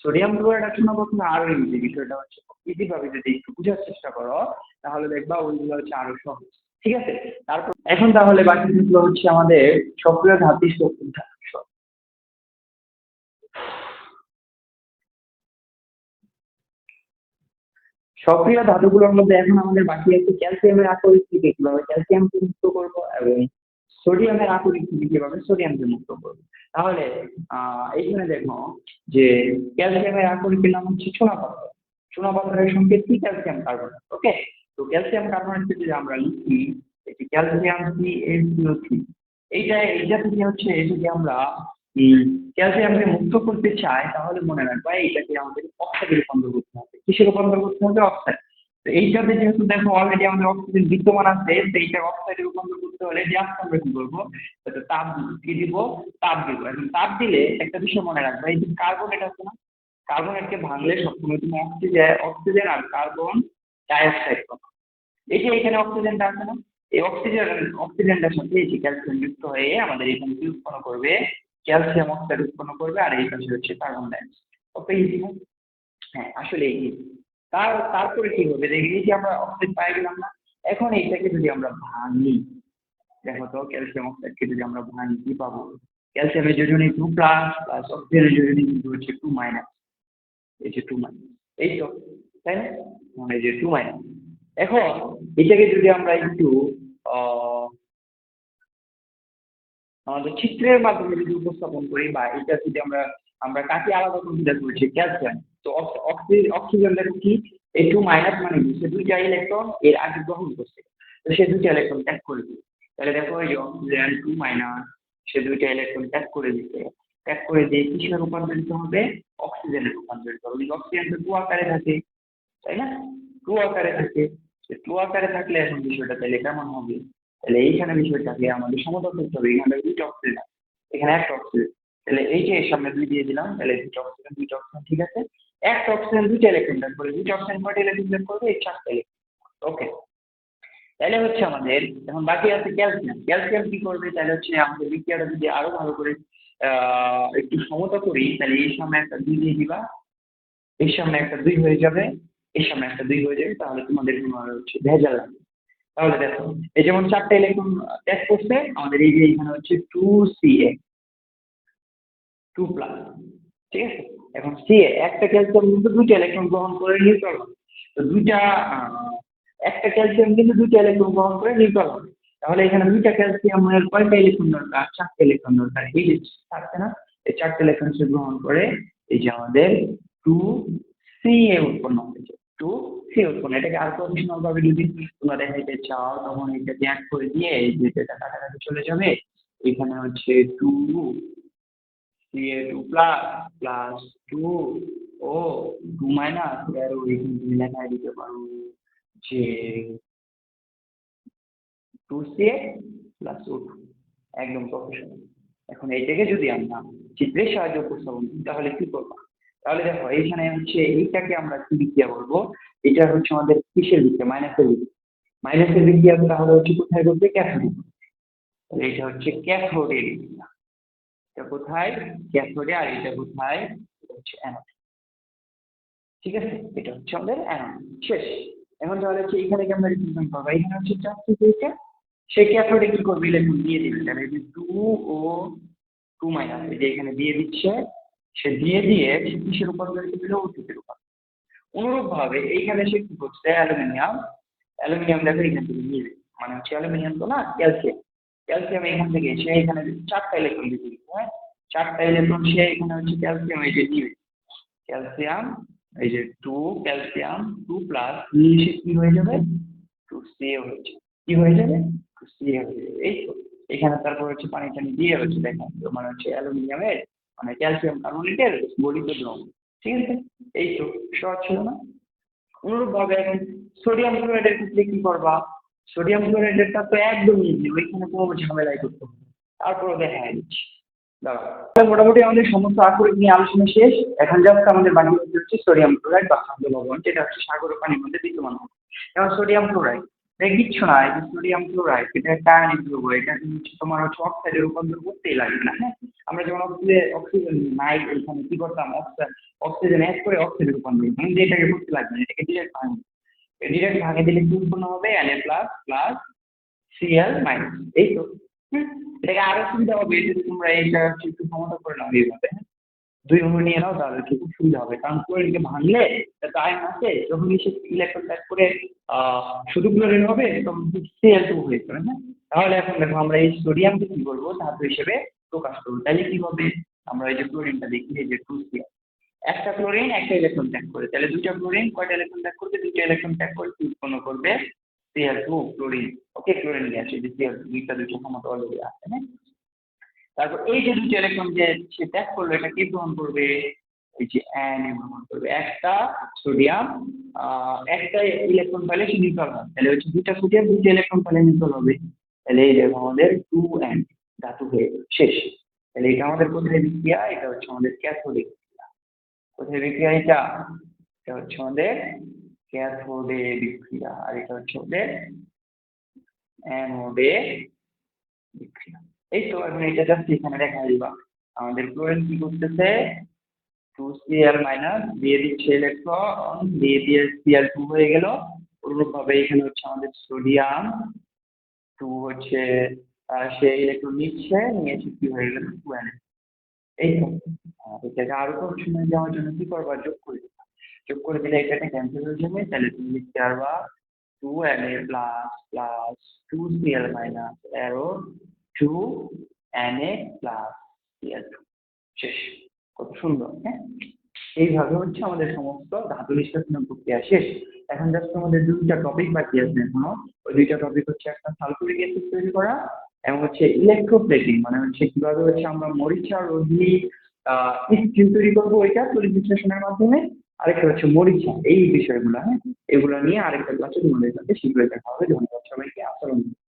সোডিয়াম ক্লোরাইড আর চুনাপাথর আরো ইজি। বিষয়টা হচ্ছে ইজি ভাবে যদি একটু বোঝার চেষ্টা করো তাহলে দেখবা ওইগুলো হচ্ছে আরো সহজ। ঠিক আছে? তারপর এখন তাহলে বাকি যেগুলো হচ্ছে আমাদের সক্রিয় ধাত্বিক শক্তি। সক্রিয় ধাতুগুলোর মধ্যে এখন আমাদের বাকি আছে ক্যালসিয়ামের আকরিক থেকে কিভাবে ক্যালসিয়ামকে মুক্ত করবো এবং সোডিয়ামের আকরিক থেকে কিভাবে সোডিয়ামকে মুক্ত করবো। তাহলে এইখানে দেখো যে ক্যালসিয়ামের আকরিকের নাম হচ্ছে চুনাপাথর। চুনাপাথরের সঙ্গে কি ক্যালসিয়াম কার্বনেট। ওকে, তো ক্যালসিয়াম কার্বনেটকে যদি আমরা লিখি এটি ক্যালসিয়াম CaCO3, এইটা থেকে হচ্ছে যদি আমরা ক্যালসিয়ামকে মুক্ত করতে চাই তাহলে মনে রাখবা এইটাকে আমাদের অক্সাইডে রূপান্তর করতে হবে। কিসে রূপান্তর করতে হবে? অক্সাইড। তো এইটাতে যেহেতু দেখো অলরেডি আমাদের অক্সিজেন বিদ্যমান আছে, তো এইটা অক্সাইডে রূপান্তর করতে হলে জাস্ট আমরা কি করবো, তাপ কি দিব, তাপ দিব। এবং তাপ দিলে একটা বিষয় মনে রাখবা, এই যে কার্বনেট আছে না, কার্বনেটকে ভাঙলে সবসময় তুমি অক্সিজেন আর কার্বন ডাইঅক্সাইড পাবা। এই যে এখানে অক্সিজেনটা আছে না, এই অক্সিজেনটার সাথে এই যে ক্যালসিয়াম যুক্ত হয়ে আমাদের এখানে কি উৎপন্ন করবে, ক্যালসিয়াম অক্সাইড উৎপন্ন করবে, আর এই পাশে হচ্ছে কার্বন ডাইঅক্সাইড। ওকে, ইজি না? হ্যাঁ, আসলে ইজি। তারপরে কি হবে, দেখি যে আমরা অক্সাইড পাই গেলাম না। এখন এইটাকে যদি আমরা ভাঙি, দেখো তো ক্যালসিয়াম অক্সাইডকে যদি আমরা ভাঙি কি পাবো, ক্যালসিয়ামের যোজনী 2 প্লাস প্লাস অক্সিজেনের যোজনী কিন্তু হচ্ছে 2 মাইনাস। এই যে 2 মাইনাস, এই তো, তাই না? মানে যে 2 মাইনাস। এখন এটাকে যদি আমরা একটু আমাদের চিত্রের মাধ্যমে যদি উপস্থাপন করি, বা এটা যদি আমরা আমরা কাকে আলাদা কনসিডার করছি, ক্যালসিয়াম। তো অক্সিজেন দেখো কি, এই 2 মাইনাস মানে কি, সে দুইটা ইলেকট্রন এর আগে গ্রহণ করছে, তো সে দুইটা ইলেকট্রন ত্যাগ করে দিবে। তাহলে দেখো এই যে অক্সিজেন 2 মাইনাস, সে দুইটা ইলেকট্রন ত্যাগ করে দিতে, ত্যাগ করে দিয়ে কিসে রূপান্তরিত হবে, অক্সিজেনে রূপান্তরিত হবে। অক্সিজেনটা 2 আকারে থাকে, তাই না? 2 আকারে থাকে। 2 আকারে থাকলে এখন বিষয়টা তাহলে কেমন হবে, তাহলে এইখানে বিষয়টাকে আমাদের সমতল করতে হবে। এখানে দুইটা অক্সিজেন, এখানে একটা অক্সিজেন, তাহলে এই যে এর সামনে 2 দিয়ে দিলাম, তাহলে দুইটা অক্সিজেন ঠিক আছে। একটা অক্সিজেন দুইটা ইলেকট্রন দান করে, দুইটা অক্সিজেন কয়টা ইলেকট্রন দান করবে, এই 4টা ইলেকট্রন। ওকে, তাহলে হচ্ছে আমাদের এখন বাকি আছে ক্যালসিয়াম। ক্যালসিয়াম কি করবে, তাহলে হচ্ছে আমাদের বিক্রিয়াটা যদি আরো ভালো করে একটু সমতা করি, তাহলে এই সামনে একটা 2 দিয়ে দিবা, এর সামনে একটা 2 হয়ে যাবে, এর সামনে একটা 2 হয়ে যাবে, তাহলে তোমাদের কোনো আর হচ্ছে ভেজাল লাগবে। তাহলে দেখো এই যেমন 4টা ইলেকট্রন ত্যাগ করছে আমাদের, এই যে এখানে হচ্ছে 2Ca 2 প্লাস, ঠিক আছে। এখন Ca একটা ক্যালসিয়াম কিন্তু 2টা ইলেকট্রন গ্রহণ করে নিউট্রাল হবে। তো একটা ক্যালসিয়াম কিন্তু 2টা ইলেকট্রন গ্রহণ করে নিউট্রাল হবে। তাহলে এখানে 2টা ক্যালসিয়ামের কয়টা ইলেকট্রন দরকার, 4টা ইলেকট্রন দরকার। এই যে থাকছে না, এই 4টা ইলেকট্রন সে গ্রহণ করে এই যে আমাদের 2Ca উৎপন্ন হয়েছে। 2Ca উৎপন্ন, এটাকে আর কন্ডিশনাল ভাবে যদি তোমরা দেখাইতে চাও, তখন এটা ত্যাগ করে দিয়ে এই যে এটা কাছাকাছি চলে যাবে, এখানে হচ্ছে 2Ca2 প্লাস প্লাস 2 মাইনাস, আর এখানে তুমি লেখায় দিতে পারো যে 2Ca প্লাস O2, একদম প্রফেশনাল। এখন এইটাকে যদি আমরা চিত্রের সাহায্যে উপস্থাপন করি তাহলে কি করবো, তাহলে দেখো এইখানে হচ্ছে এইটাকে আমরা কি বিক্রিয়া বলবো, এটা হচ্ছে আমাদের কিসের বিক্রিয়া, মাইনাসের বিক্রিয়া। মাইনাসের বিক্রিয়া তাহলে হচ্ছে কোথায় করবে, ক্যাথোডে। তাহলে এটা হচ্ছে ক্যাথোডের বিক্রিয়া, এটা কোথায়, ক্যাথোডে। আর এটা কোথায়, এটা হচ্ছে অ্যানোডে। ঠিক আছে, এটা হচ্ছে আমাদের অ্যানোড। শেষ। এখন তাহলে হচ্ছে এইখানে কি আমরা রিপ্রেজেন্ট করবো, এখানে হচ্ছে চার্জ হয়েছে, সে ক্যাথোডে কি করবে, ইলেকট্রন দিয়ে দিবে। তাহলে এই যে 2 মাইনাস, এই যে এখানে দিয়ে দিচ্ছে, সে দিয়ে দিয়ে সে কিসের রূপান্তরিত দিল, ওটিতে রূপান্তরিত। অনুরূপ ভাবে এইখানে সে কি করছে, অ্যালুমিনিয়াম দেখো এখান থেকে নিয়ে যাবে, মানে হচ্ছে অ্যালুমিনিয়াম তো না, ক্যালসিয়াম। ক্যালসিয়াম এখান থেকে সে এখানে 4টা ইলেকট্রন দিতে দিচ্ছে, হ্যাঁ 4টা ইলেকট্রন সে এখানে হচ্ছে ক্যালসিয়াম এই যে নিবে, ক্যালসিয়াম এই যে 2 ক্যালসিয়াম 2 প্লাস মিশে কি হয়ে যাবে, 2Ca হয়ে যাবে। কি হয়ে যাবে, 2Ca হয়ে যাবে। এই তো এখানে তারপর হচ্ছে পানি টানি দিয়ে হচ্ছে দেখেন, মানে হচ্ছে অ্যালুমিনিয়ামের মানে ক্যালসিয়াম কার্বনেটের গলিত দ্রবণ। ঠিক আছে, এই তো সহজ ছিল না। অনুরূপ ভাবে এখন সোডিয়াম ক্লোরাইডের ক্ষেত্রে কি করবা, সোডিয়াম ক্লোরাইডেরটা তো একদম ইজি, ওইখানে কোনো ঝামেলাই করতে হবে না। তারপরে দেখা দিচ্ছি, দাঁড়াও। মোটামুটি আমাদের সমস্ত আকরিক নিয়ে আলোচনা শেষ। এখন জাস্ট আমাদের বাকি হচ্ছে সোডিয়াম ক্লোরাইড বা খাদ্য লবণ, যেটা হচ্ছে সাগর ও পানির মধ্যে বিদ্যমান হয়। যেমন সোডিয়াম ক্লোরাইড, এটা কিচ্ছু না, এই যে সোডিয়াম ক্লোরাইড এটা একটা আয়নিক যৌগ, এটা হচ্ছে তোমার হচ্ছে অক্সাইডে রূপান্তর করতেই লাগবে না। হ্যাঁ, আমরা যেমন অক্সিজেন নাই এখানে কি করতাম, অক্সিজেন অ্যাড করে অক্সাইডে রূপান্তর করতাম, কিন্তু এটাকে করতে লাগবে না, এটাকে ডিরেক্ট ভাঙে দিলে কি উৎপন্ন হবে, Na plus plus Cl minus. এই তো, এটাকে আরো সুবিধা হবে যদি তোমরা এইটা একটু ক্ষমতা করে নাও এইভাবে। 2 অনু নিয়ে নাও তাহলে খুব সুবিধা হবে, কারণ ক্লোরিনকে ভাঙলে একটা আয়ন আছে, যখনই সে ইলেকট্রন ত্যাগ করে শুধু ক্লোরিন হবে তখন Cl2 হয়ে যাবে। হ্যাঁ, তাহলে এখন দেখো আমরা এই সোডিয়ামকে কি করবো, ধাতু হিসেবে প্রকাশ করবো। তাহলে কি হবে, আমরা এই যে ক্লোরিনটা দেখি, এই যে 2Cl, একটা ক্লোরিন একটা ইলেকট্রন ত্যাগ করে, তাহলে দুইটা ক্লোরিন কয়টা ইলেকট্রন ত্যাগ করবে, দুইটা ইলেকট্রন ত্যাগ করে কি উৎপন্ন করবে, Cl2 ক্লোরিন। ওকে, ক্লোরিন গ্যাস, এই যে Cl2 দুইটা ক্ষমতা অলরেডি আছে। হ্যাঁ, তারপর এই যে দুইটা ইলেকট্রন যে সে ত্যাগ করলো, এটা কি গ্রহণ করবে, এই যে Na গ্রহণ করবে। একটা সোডিয়াম একটা ইলেকট্রন পেলে সে নিউট্রাল হবে, তাহলে হচ্ছে দুইটা সোডিয়াম দুইটা ইলেকট্রন পেলে নিউট্রাল হবে, তাহলে এই দেখো আমাদের 2N ধাতু হয়ে গেল, শেষ। তাহলে এটা আমাদের কোথায় বিক্রিয়া, এটা হচ্ছে আমাদের ক্যাথোডে বিক্রিয়া। কোথায় বিক্রিয়া, এটা এটা হচ্ছে আমাদের ক্যাথোডে বিক্রিয়া, আর এটা হচ্ছে আমাদের অ্যানোডে বিক্রিয়া। এই তো এখন এটা জাস্ট এখানে দেখা দিবা, আমাদের ক্লোরিন কি করতেছে, 2Cl মাইনাস দিয়ে দিচ্ছে ইলেকট্রন, দিয়ে Cl2 হয়ে গেল। অনুরূপভাবে এখানে হচ্ছে আমাদের সোডিয়াম 2 হচ্ছে সে ইলেকট্রন নিচ্ছে, নিয়ে এসে কি হয়ে গেল 2Na। এই তো এটাকে আরো কম সময় যাওয়ার জন্য কি করবা, যোগ করে দিবা। যোগ করে দিলে এটা ক্যান্সেল হয়ে যাবে, তাহলে তুমি লিখতে পারবা 2Na plus plus 2Cl minus arrow 2Na plus Cl2, শেষ। কত সুন্দর। হ্যাঁ, এইভাবে হচ্ছে আমাদের সমস্ত ধাতু নিষ্কাশন প্রক্রিয়া শেষ। এখন জাস্ট আমাদের দুইটা টপিক বাকি আছে এখনো। ওই দুইটা টপিক হচ্ছে একটা সালফিউরিক অ্যাসিড তৈরি করা এবং হচ্ছে ইলেকট্রোপ্লেটিং, মানে হচ্ছে কিভাবে হচ্ছে আমরা মরিচা রোধী স্টিল তৈরি করবো ওইটা তড়িৎ বিশ্লেষণের মাধ্যমে। আরেকটা হচ্ছে মরিচা, এই বিষয়গুলো। হ্যাঁ, এগুলো নিয়ে আরেকটা ক্লাসে তোমাদের সাথে শীঘ্রই দেখা হবে। ধন্যবাদ সবাইকে, আসসালামু আলাইকুম।